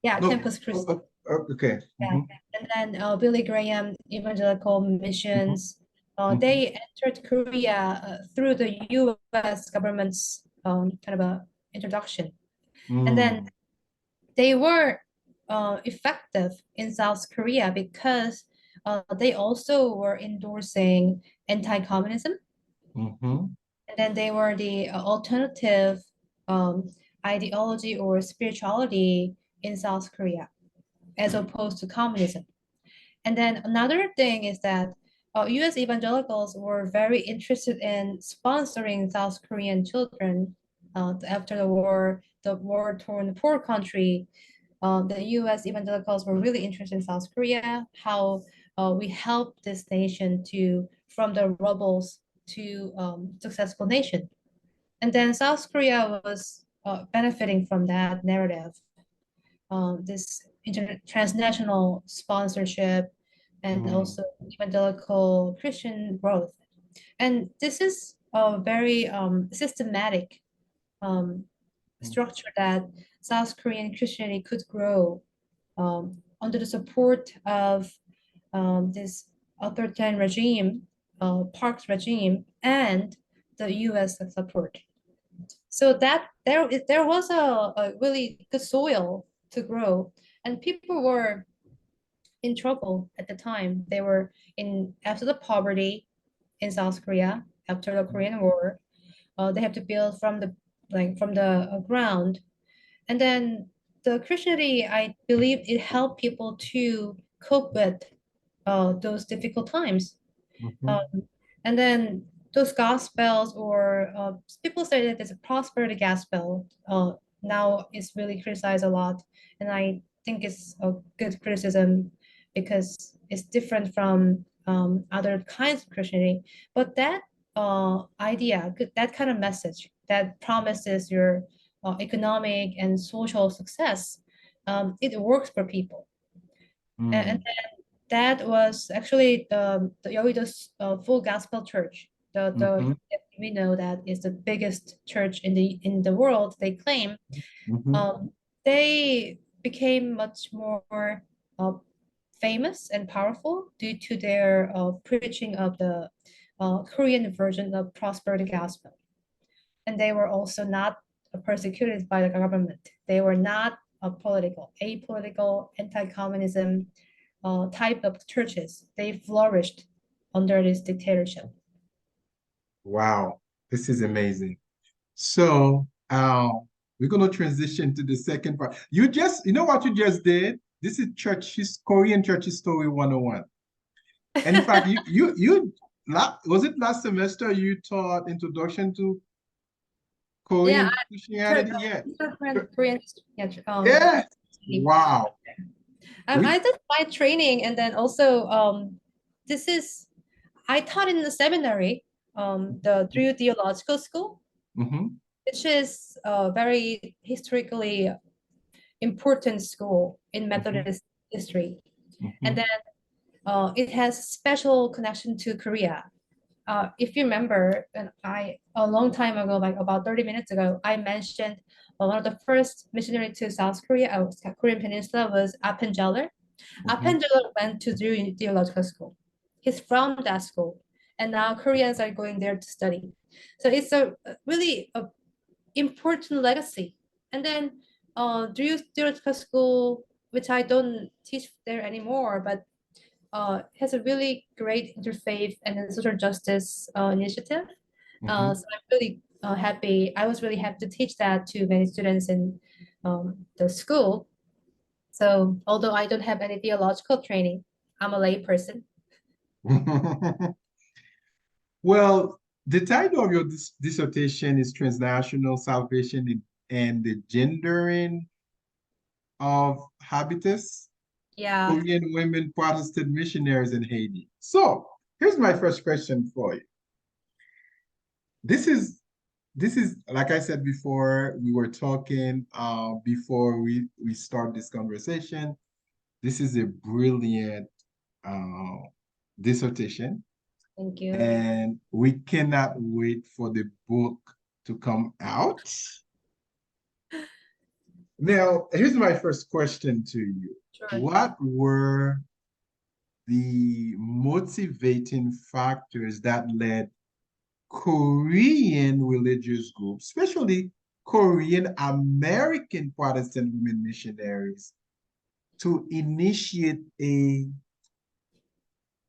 yeah, No. Campus Crusade, Okay. yeah, Mhm, and then Billy Graham evangelical mhm, missions. mhm, They entered Korea through the U.S. government's kind of a introduction, and then mm, they were effective in South Korea because they also were endorsing anti-communism. Mm-hmm. And then they were the alternative um, ideology or spirituality in South Korea, as opposed to communism. And then another thing is that US evangelicals were very interested in sponsoring South Korean children after the war-torn poor country. The US evangelicals were really interested in South Korea, how we helped this nation to from the rubbles to successful nation. And then South Korea was benefiting from that narrative, this transnational sponsorship and Mm, also evangelical Christian growth. And this is a very systematic um, mm, structure that South Korean Christianity could grow under the support of this authoritarian regime, Park's regime, and the U.S. support. So that there was a really good soil to grow, and people were in trouble at the time. They were in after the poverty in South Korea after the Korean War. They have to build from the from the ground, and then the Christianity, I believe, it helped people to cope with those difficult times. mhm, Um, and then those gospels, or people say that there's a prosperity gospel, now is really criticized a lot. And I think it's a good criticism because it's different from other kinds of Christianity. But that idea, that kind of message that promises your economic and social success, it works for people. And mm, that was actually the Yoido's full gospel church. The mhm, we know that is the biggest church in the world. They claim mhm, they became much more uh, famous and powerful due to their preaching of the Korean version of prosperity gospel. And they were also not persecuted by the government. They were not apolitical, anti-communism type of churches. They flourished under this dictatorship. Wow, this is amazing. So, we're going to transition to the second part. You know what you just did? This is Korean church history 101. And in fact, was it last semester you taught introduction to Yeah, Korean church, Christianity? Yeah. Korean, yeah, Yeah. Wow. I We, did my training, and then also this is I taught in the seminary, the through theological school, mhm, which is a very historically important school in mhm, Methodist history. And mhm, then it has special connection to Korea. If you remember, and I a long time ago, like about 30 minutes ago, I mentioned one of the first missionary to South Korea, Korean Peninsula, was Appenzeller. mhm. Appenzeller went to theological school. He's from that school, and now Koreans are going there to study. So it's a really a important legacy. And then Drew Theological School, which I don't teach there anymore, but has a really great interfaith and social justice initiative. Mhm. So I'm really happy. I was really happy to teach that to many students in the school. So although I don't have any theological training, I'm a lay person. Well, the title of your dissertation is Transnational Salvation and the Gendering of Habitus, Yeah, Korean Women Protestant Missionaries in Haiti. So here's my first question for you. This is this is like I said before, we were talking before we start this conversation. This is a brilliant uh, dissertation, thank you. and we cannot wait for the book to come out. Now, here's my first question to you. Sure. What were the motivating factors that led Korean religious groups, especially Korean American Protestant women missionaries, to initiate a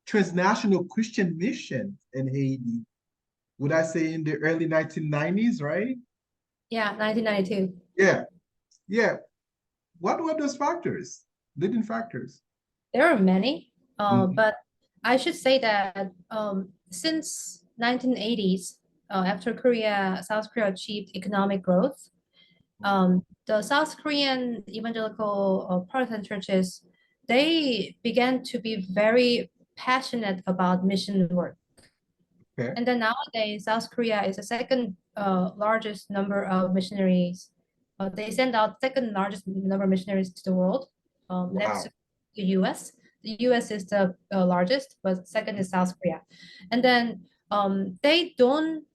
transnational Christian mission in Haiti would I say in the early 1990s, right? Yeah, 1992. Yeah, yeah. What were those factors, leading factors? There are many, Mhm. but I should say that since 1980s, after South Korea achieved economic growth, the South Korean evangelical Protestant churches, they began to be very passionate about mission work. Okay. And then nowadays, South Korea is the second largest number of missionaries. They send out second largest number of missionaries to the world, next Wow. to the US. The US is the largest, but second is South Korea. And then they don't.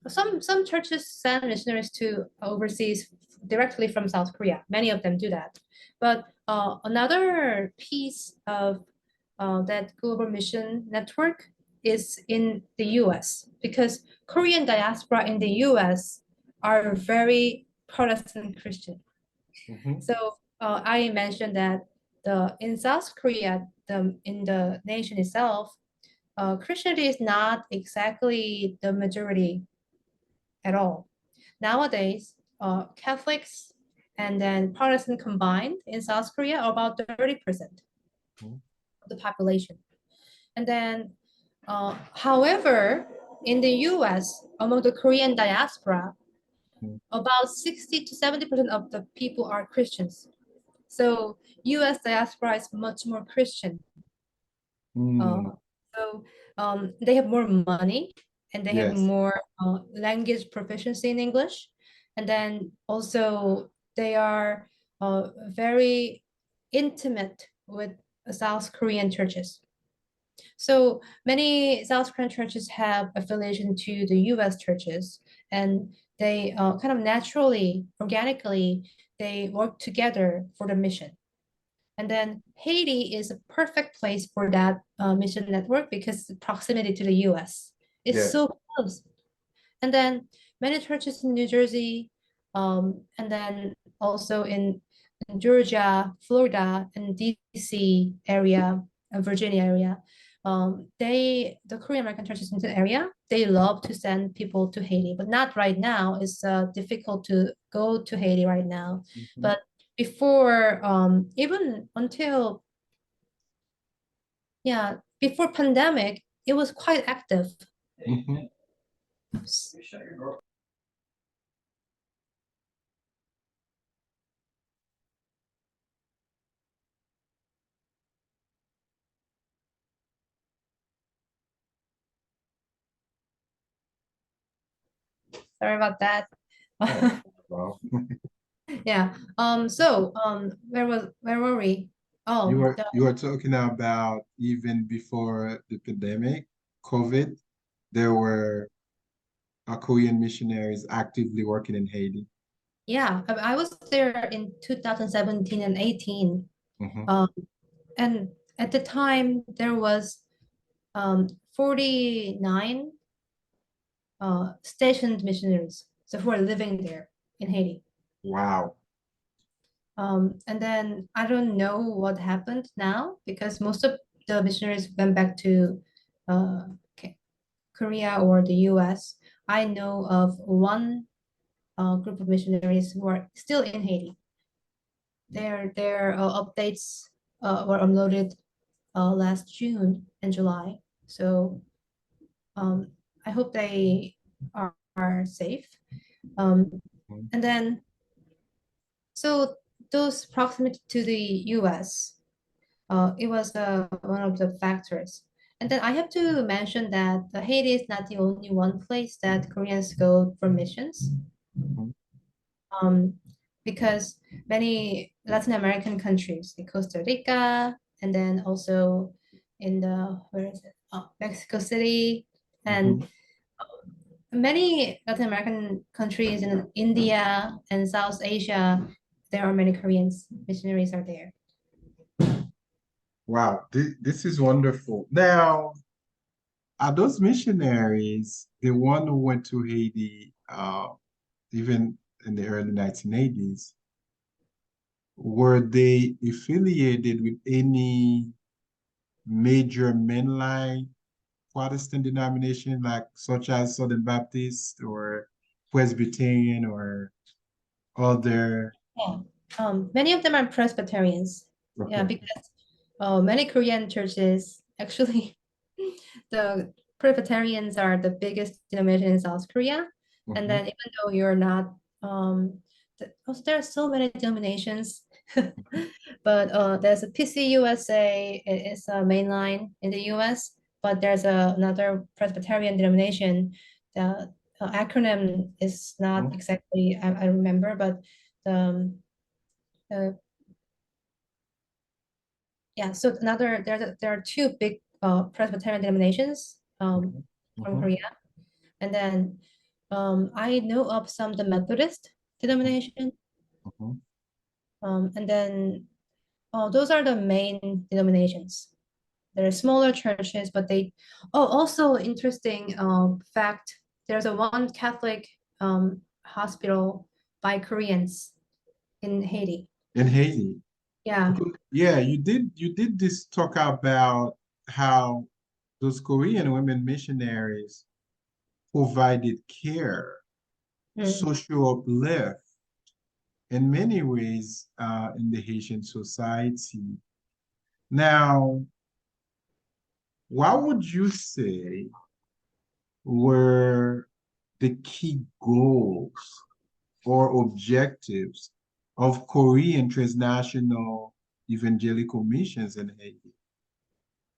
Some churches send missionaries to overseas directly from South Korea. Many of them do that. But another piece of that global mission network is in the US because Korean diaspora in the US are very Protestant Christian. Mhm. So I mentioned that the in South Korea, in the nation itself, Christianity is not exactly the majority at all. Nowadays, Catholics and then Protestant combined in South Korea are about 30% Mhm. of the population. And then, however, in the US, among the Korean diaspora, Mhm. about 60 to 70% of the people are Christians. So US diaspora is much more Christian. Mm. Uh, so they have more money and they have Yes. more language proficiency in English. And then also they are very intimate with South Korean churches. So many South Korean churches have affiliation to the US churches, and they kind of naturally, organically, they work together for the mission. And then Haiti is a perfect place for that mission network because the proximity to the US is Yes. so close. And then many churches in New Jersey, and then also in Georgia, Florida, and DC area, and Virginia area, the Korean American churches in the area, they love to send people to Haiti, but not right now. It's difficult to go to Haiti right now. Mhm. But before, even until, yeah, before pandemic, it was quite active. Mhm. Sorry about that. Oh, wow. Yeah. Where were we? You Oh, were you were talking about even before the pandemic, COVID, there were Korean missionaries actively working in Haiti. yeah. I was there in 2017 and 18. Mhm. Um, and at the time there was 49 stationed missionaries, so who are living there in Haiti. Wow. And then I don't know what happened now because most of the missionaries went back to uh, Korea or the US. I know of one group of missionaries who are still in Haiti. Their updates were uploaded last June and July. So um, I hope they are safe. Mhm. And then, so those proximity to the US, it was one of the factors. And then I have to mention that Haiti is not the only one place that Koreans go for missions. Mhm. um, because many Latin American countries, like Costa Rica, and then also in the where is it? Oh, Mexico City, and Mhm. many Latin American countries in India and South Asia, there are many Koreans missionaries are there. Wow, this is wonderful. Now, are those missionaries the one who went to Haiti, even in the early 1980s, were they affiliated with any major mainline Protestant denomination, like such as Southern Baptist or Presbyterian or other? Yeah. Many of them are Presbyterians. Yeah, Okay. because many Korean churches actually the Presbyterians are the biggest denomination in South Korea. And Mhm. then even though you're not also, there are so many denominations, but there's a PCUSA, it's a mainline in the US, but there's another Presbyterian denomination. The acronym is not Mhm. exactly I remember, but um, uh, yeah, so there are two big Presbyterian denominations Mhm. from Mhm. Korea. And then I know of some the Methodist denomination. Mhm. And then those are the main denominations. There are smaller churches, but they also interesting fact, there's a one Catholic hospital by Koreans in Haiti. In Haiti. Yeah. Yeah, you did this talk about how those Korean women missionaries provided care, Mm. social uplift in many ways in the Haitian society. Now, what would you say were the key goals or objectives of Korean transnational evangelical missions in Haiti?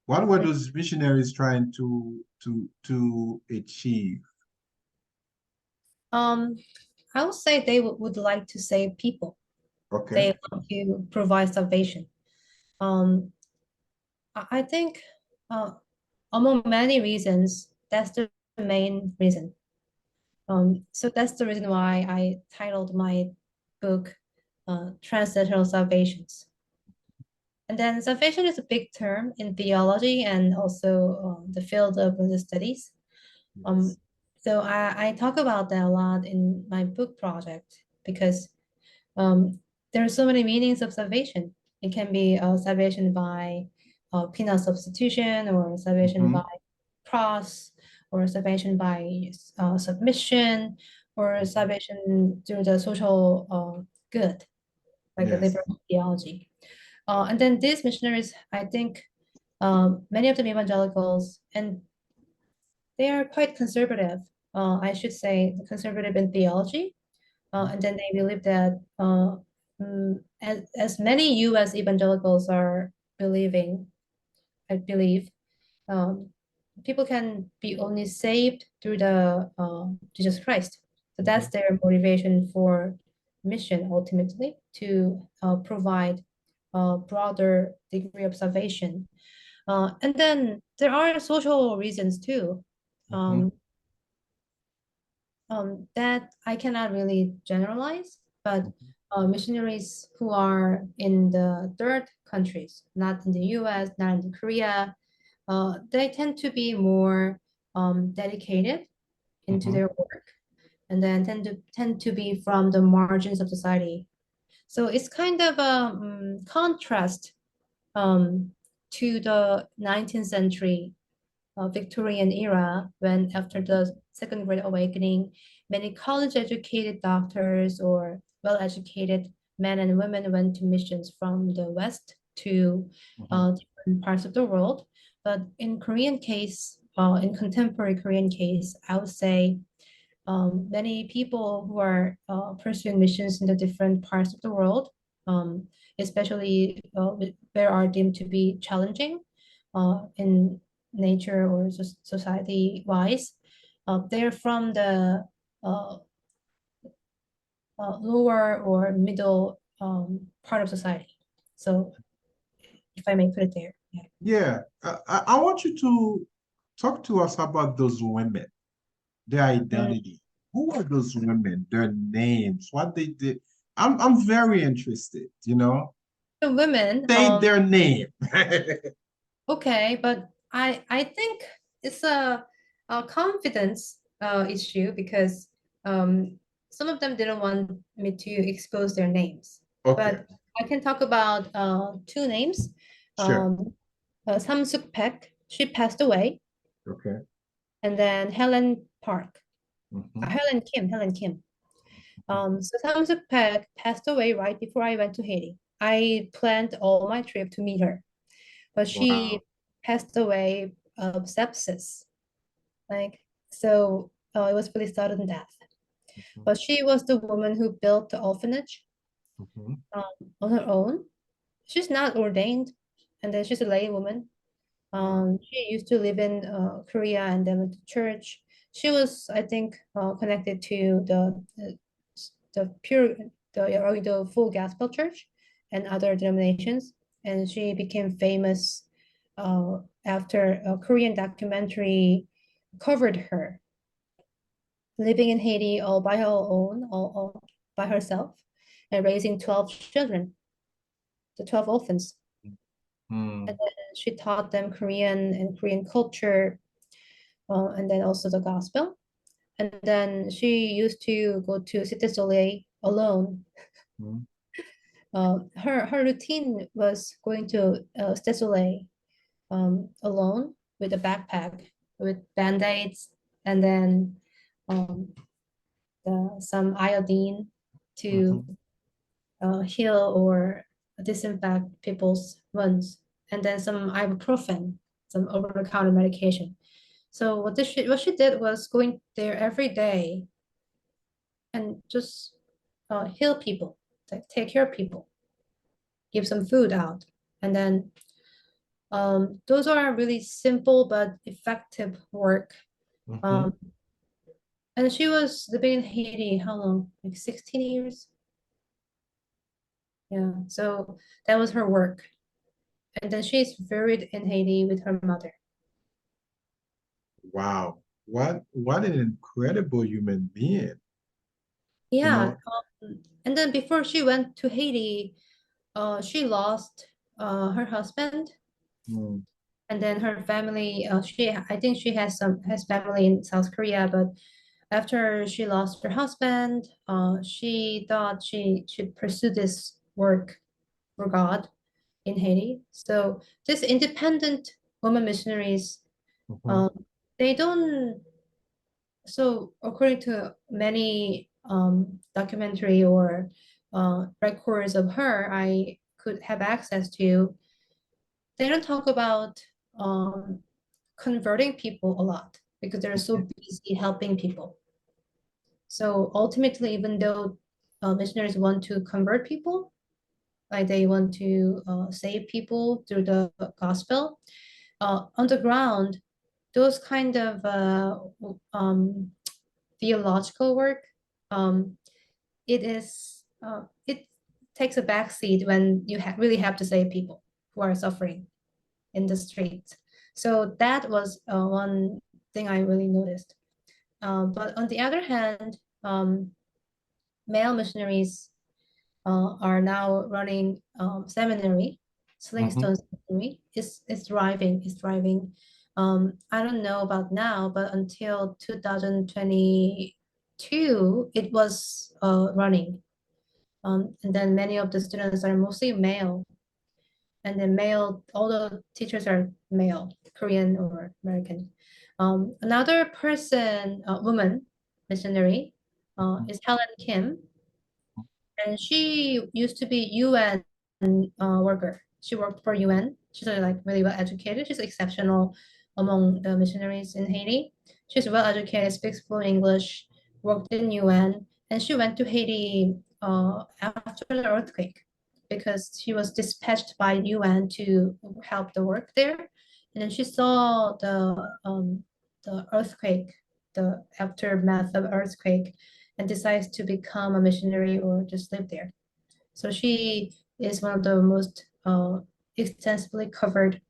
What were those missionaries trying to achieve? Um, I would say they would like to save people. Okay, They want to provide salvation. Um, I think uh, among many reasons, that's the main reason. So that's the reason why I titled my book Transnational Salvations. And then salvation is a big term in theology and also the field of religious studies. Um, yes. so I talk about that a lot in my book project because there are so many meanings of salvation. It can be salvation by penal substitution, or salvation by Hmm. cross, or salvation by submission, or salvation through the social good, like the Yes. liberal theology. And then these missionaries, I think many of them evangelicals, and they are quite conservative. I should say conservative in theology, and then they believe that as many U.S. evangelicals are believing, I believe, um, people can be only saved through the Jesus Christ. So that's Mhm. their motivation for mission ultimately to provide a broader degree of salvation. And then there are social reasons too. Mhm. Um, that I cannot really generalize, but Mhm. missionaries who are in the third countries, not in the US, not in Korea, they tend to be more dedicated into Mhm. their work, and then tend to be from the margins of society. So it's kind of a contrast um, to the 19th century Victorian era, when after the Second Great Awakening, many college-educated doctors or well-educated men and women went to missions from the West to Mhm. different parts of the world. But in Korean case, in contemporary Korean case, I would say many people who are pursuing missions in the different parts of the world, um, especially where are deemed to be challenging in nature or society wise, they're from the uh, lower or middle part of society. So if I may put it there, yeah. Yeah, I want you to talk to us about those women, their Mm. identity. Who are those women? Their names, what they did. I'm very interested, The women, Say their name. okay, but I think it's a confidence issue because some of them didn't want me to expose their names. Okay, But I can talk about two names. sure. Samsuk Paik, she passed away. Okay. and then Helen Park, Mm-hmm. Helen Kim. So Thompson Peck passed away right before I went to Haiti. I planned all my trip to meet her, but Wow. she passed away of sepsis. Like, so it was really sudden death. Mm-hmm. But she was the woman who built the orphanage Mm-hmm. on her own. She's not ordained, and then she's a lay woman. Wow. She used to live in Korea and then went to church. She was, I think, connected to the pure the full gospel church and other denominations, and she became famous after a Korean documentary covered her living in Haiti all by her own, all by herself, and raising 12 children, the 12 orphans. And Mm. then she taught them Korean and Korean culture, and then also the gospel. And then she used to go to Cité Soleil alone. Mm. Her routine was going to Cité Soleil alone with a backpack with band-aids and then um, some iodine to Mm-hmm. heal or disinfect people's wounds, and then some ibuprofen, some over-the-counter medication. So what she did was going there every day and just heal people, take care of people, give some food out, and then those are really simple but effective work. Mm-hmm. Um, and she was living in Haiti how long? Like 16 years. Yeah, so that was her work. And then she's buried in Haiti with her mother. Wow. What an incredible human being. You Yeah, know, and then before she went to Haiti, she lost her husband, mm, and then her family. I think she has family in South Korea, but after she lost her husband, she thought she should pursue this work for God in Haiti. So this independent women missionaries, mhm, um, they don't. So according to many documentary or records of her, I could have access to, they don't talk about um, converting people a lot because they're so okay, busy helping people. So ultimately, even though missionaries want to convert people, like they want to save people through the gospel, on the ground, those kind of theological work, um, it takes a backseat when you really have to save people who are suffering in the streets. So that was one thing I really noticed. But on the other hand, male missionaries are now running seminary. mhm, Slingstone Seminary is thriving, is thriving. I don't know about now, but until 2022, it was running. And then many of the students are mostly male, and then male, all the teachers are male, Korean or American. Another person, woman missionary, mhm, is Helen Kim, and she used to be UN worker. She worked for UN. She's like really well educated. She's exceptional among the missionaries in Haiti. She's well educated, speaks fluent English, worked in UN, and she went to Haiti after the earthquake because she was dispatched by UN to help the work there. And then she saw the earthquake, the aftermath of earthquake, and decides to become a missionary or just live there. So she is one of the most extensively covered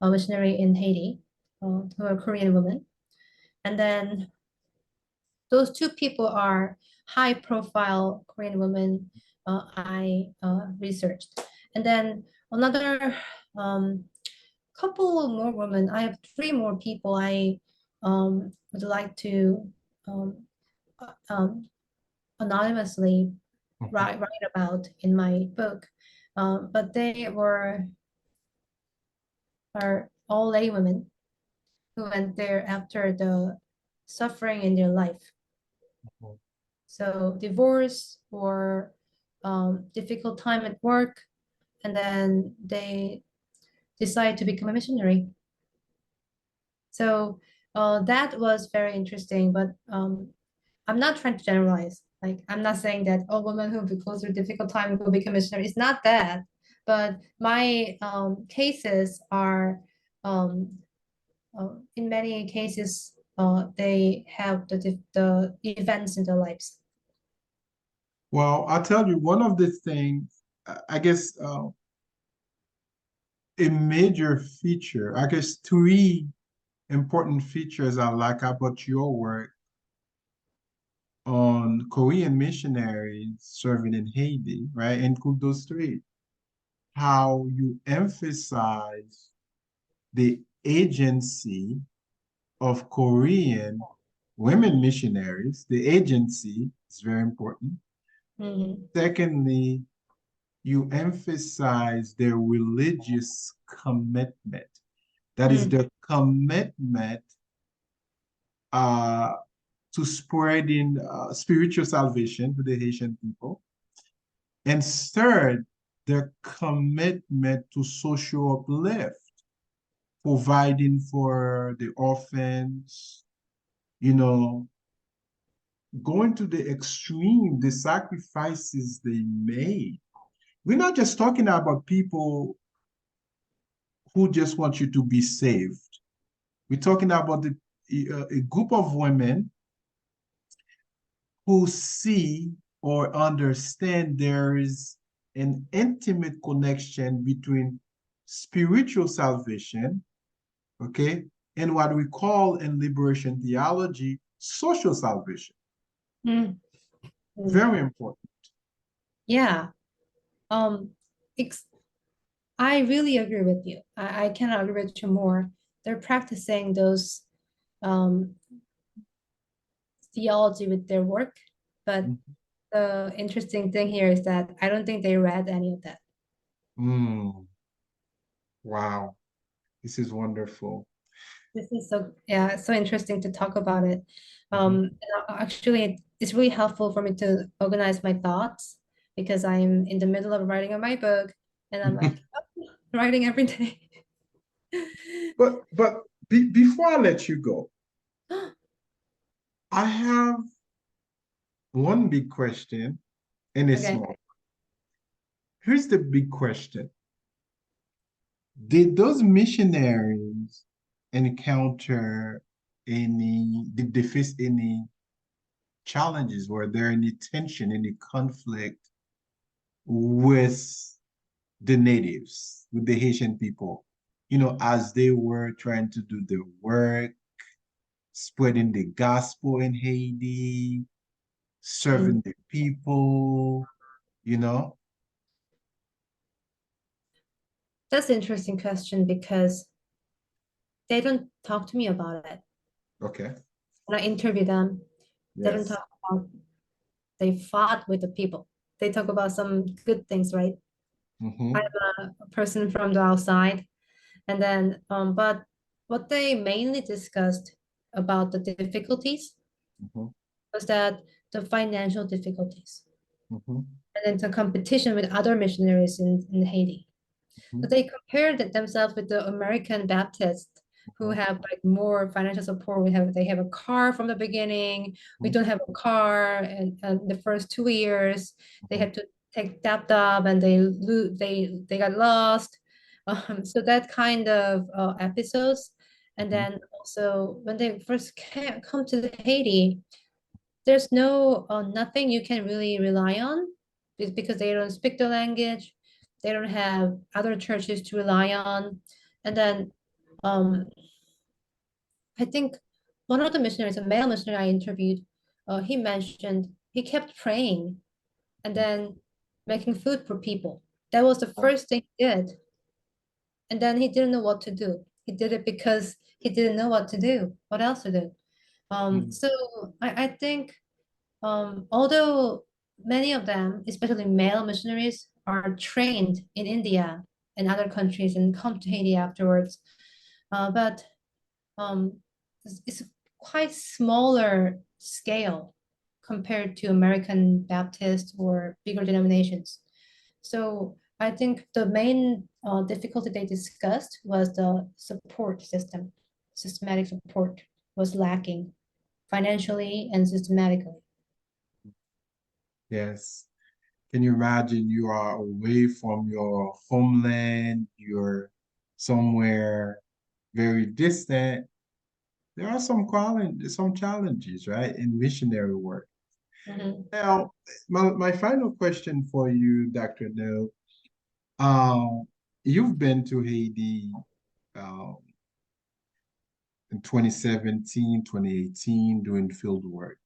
missionary in Haiti, who are Korean women. And then those two people are high profile Korean women I researched. And then another couple more women. I have three more people I would like to um, um, anonymously mhm. write about in my book. But they are all lay women. who went there after the suffering in their life. Mhm. So divorce or difficult time at work, and then they decide to become a missionary. So that was very interesting, but I'm not trying to generalize. Like, I'm not saying that all women who goes through difficult time will become missionary. It's not that. But my cases are, um, in many cases, they have the events in their lives. Well, I'll tell you one of the things, I guess a major feature, I guess three important features I like about your work on Korean missionaries serving in Haiti, right? Include those three. How you emphasize the agency of Korean women missionaries. The agency is very important. Mhm. Secondly, you emphasize their religious commitment. That is Mm, the commitment uh, to spreading spiritual salvation to the Haitian people. And third, their commitment to social uplift, providing for the orphans, you know, going to the extreme, the sacrifices they made. We're not just talking about people who just want you to be saved. We're talking about a group of women who see or understand there is an intimate connection between spiritual salvation, okay, and what we call in liberation theology, social salvation. mm, mm. Very important. Yeah. Um, ex I really agree with you. I cannot agree with you more. They're practicing those um, theology with their work, but the interesting thing here is that I don't think they read any of that. Mm, wow, this is wonderful. This is so, yeah, so interesting to talk about it. Mhm. Actually, it's really helpful for me to organize my thoughts because I'm in the middle of writing my book, and I'm like writing every day. But before I let you go, I have one big question and a Okay. small. Here's the big question. Did those missionaries encounter did they face any challenges? Were there any tension, any conflict with the natives, with the Haitian people? As they were trying to do their work, spreading the gospel in Haiti, Mm. serving the people, you know? That's an interesting question because they don't talk to me about it. Okay. When I interview them, they don't Yes. talk about they fought with the people. They talk about some good things, right? I'm Mm-hmm. a person from the outside, and then but what they mainly discussed about the difficulties Mm-hmm. was that the financial difficulties Mm-hmm. and then the competition with other missionaries in Haiti. Mm-hmm. But they compared themselves with the American Baptists who have like more financial support. They have a car from the beginning. We don't have a car, and the first 2 years they Mm-hmm. had to take dab and they got lost. So that kind of episodes. And Mm-hmm. then also when they first come to Haiti, there's no nothing you can really rely on because they don't speak the language. They don't have other churches to rely on. And then um, I think one of the missionaries, a male missionary I interviewed, he mentioned he kept praying and then making food for people. That was the first thing he did. And then he didn't know what to do. He did it because he didn't know what to do, what else to do. Mm-hmm. So I think although many of them, especially male missionaries, are trained in India and other countries and come to Haiti afterwards, but um, it's a quite smaller scale compared to American Baptist or bigger denominations. So I think the main difficulty they discussed was the support system. Systematic support was lacking financially and systematically. Yes. Can you imagine you are away from your homeland, you're somewhere very distant? There are some challenges, right, in missionary work. Mhm. Now, my final question for you, Dr. No, you've been to Haiti um, in 2017, 2018 doing field work.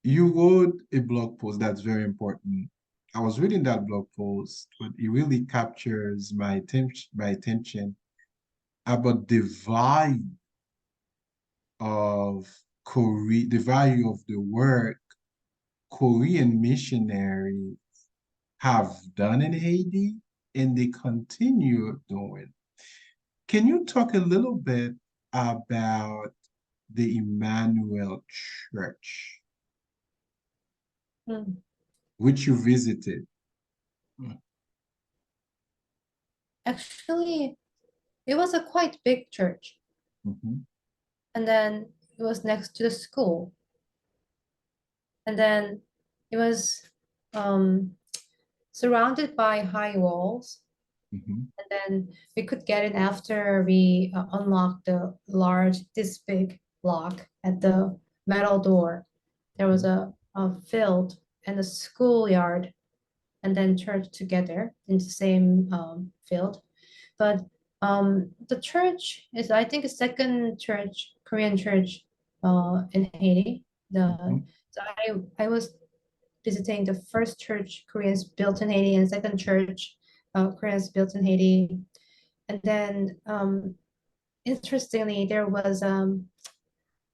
You wrote a blog post that's very important. I was reading that blog post, but it really captures my attention about the value of the value of the work Korean missionaries have done in Haiti and they continue doing. Can you talk a little bit about the Emmanuel Church, Mm. which you visited? Actually, it was a quite big church, Mhm, and then it was next to the school, and then it was um, surrounded by high walls, mhm, and then we could get in after we unlocked the large, this big lock at the metal door. There was a field and a schoolyard, and then church together in the same field. But the church is, I think, a second church, Korean church, in Haiti. The mhm, so I was visiting the first church Koreans built in Haiti and second church Koreans built in Haiti. And then interestingly, there was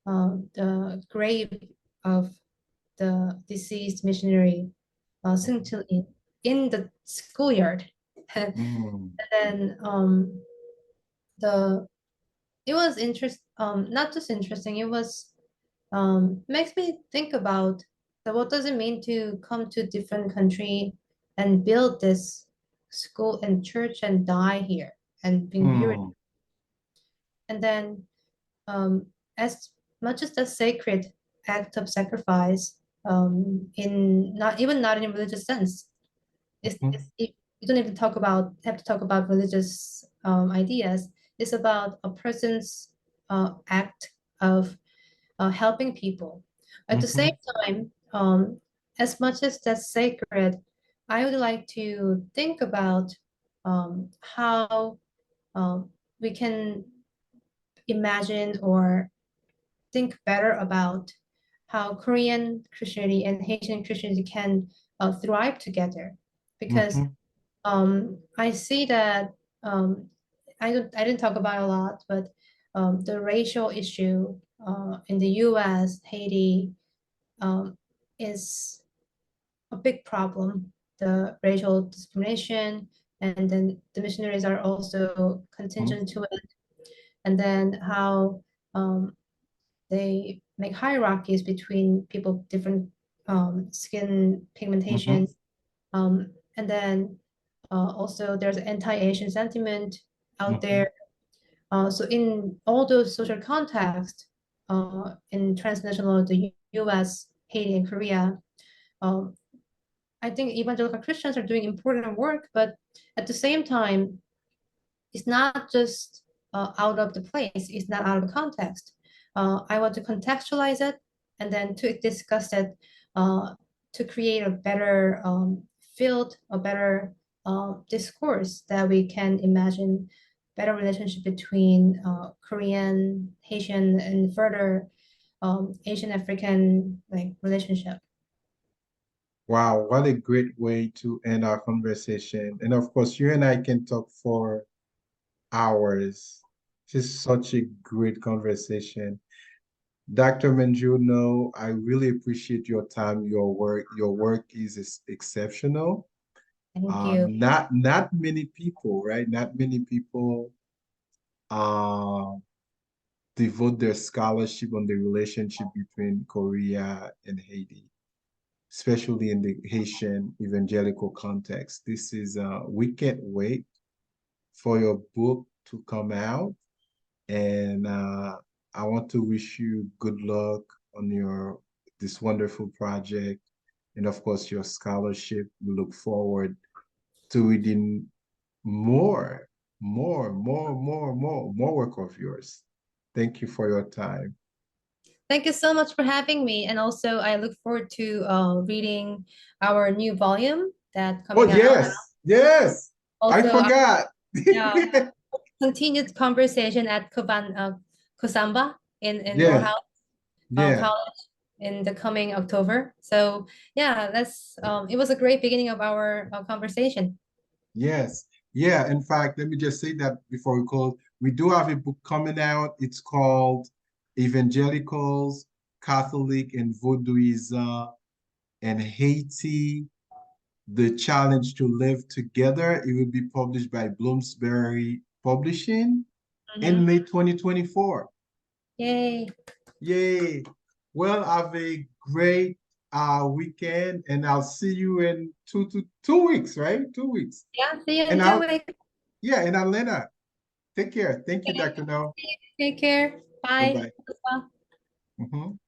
the grave of the deceased missionary mhm, Celucien in the schoolyard. And mhm, then the it was not just interesting, it was makes me think about what does it mean to come to a different country and build this school and church and die here and being buried. mhm, And then as much as the sacred act of sacrifice, in not in a religious sense, mhm, you don't even have to talk about religious ideas. It's about a person's act of helping people. At the same mhm, time, as much as that's sacred, I would like to think about how um, we can imagine or think better about how Korean Christianity and Haitian Christianity can thrive together. Because mhm, I see that I didn't talk about it a lot, but the racial issue in the U.S., Haiti, um, is a big problem. The racial discrimination, and then the missionaries are also mhm, contingent to it. And then how they make hierarchies between people different skin mhm, pigmentation. And then also there's anti-Asian sentiment out mhm, there. So in all those social contexts, in transnational, the US, Haiti, and Korea, um, I think evangelical Christians are doing important work, but at the same time, it's not just out of the place, it's not out of context. I want to contextualize it and then to discuss it to create a better field, a better discourse that we can imagine better relationship between Korean, Haitian, and further Asian African like relationship. Wow, what a great way to end our conversation. And of course, you and I can talk for hours. This is such a great conversation. Dr. Minjung Noh, I really appreciate your time, your work. Your work is exceptional. Thank you. Not many people, right? Not many people uh, devote their scholarship on the relationship between Korea and Haiti, especially in the Haitian evangelical context. This is, we can't wait for your book to come out. And I want to wish you good luck on this wonderful project. And of course, your scholarship. We look forward to reading more work of yours. Thank you for your time. Thank you so much for having me. And also, I look forward to reading our new volume that Oh, coming out. yes. I Also, forgot. yeah, continued conversation at Kusamba in Yeah, Morehouse yeah, College in the coming October. So yeah, it was a great beginning of our conversation. yes. Yeah, in fact, let me just say that before we close, we do have a book coming out. It's called Evangelicals, Catholic, and Vaudouism and Haiti, The Challenge to Live Together. It will be published by Bloomsbury Publishing in May 2024. Yay. Yay. Well, have a great weekend, and I'll see you in 2 weeks, right? 2 weeks. Yeah, see you in And 2 weeks. yeah, in Atlanta. Take care. Thank you, Dr. No. Take care. Bye. Bye-bye. Mhm.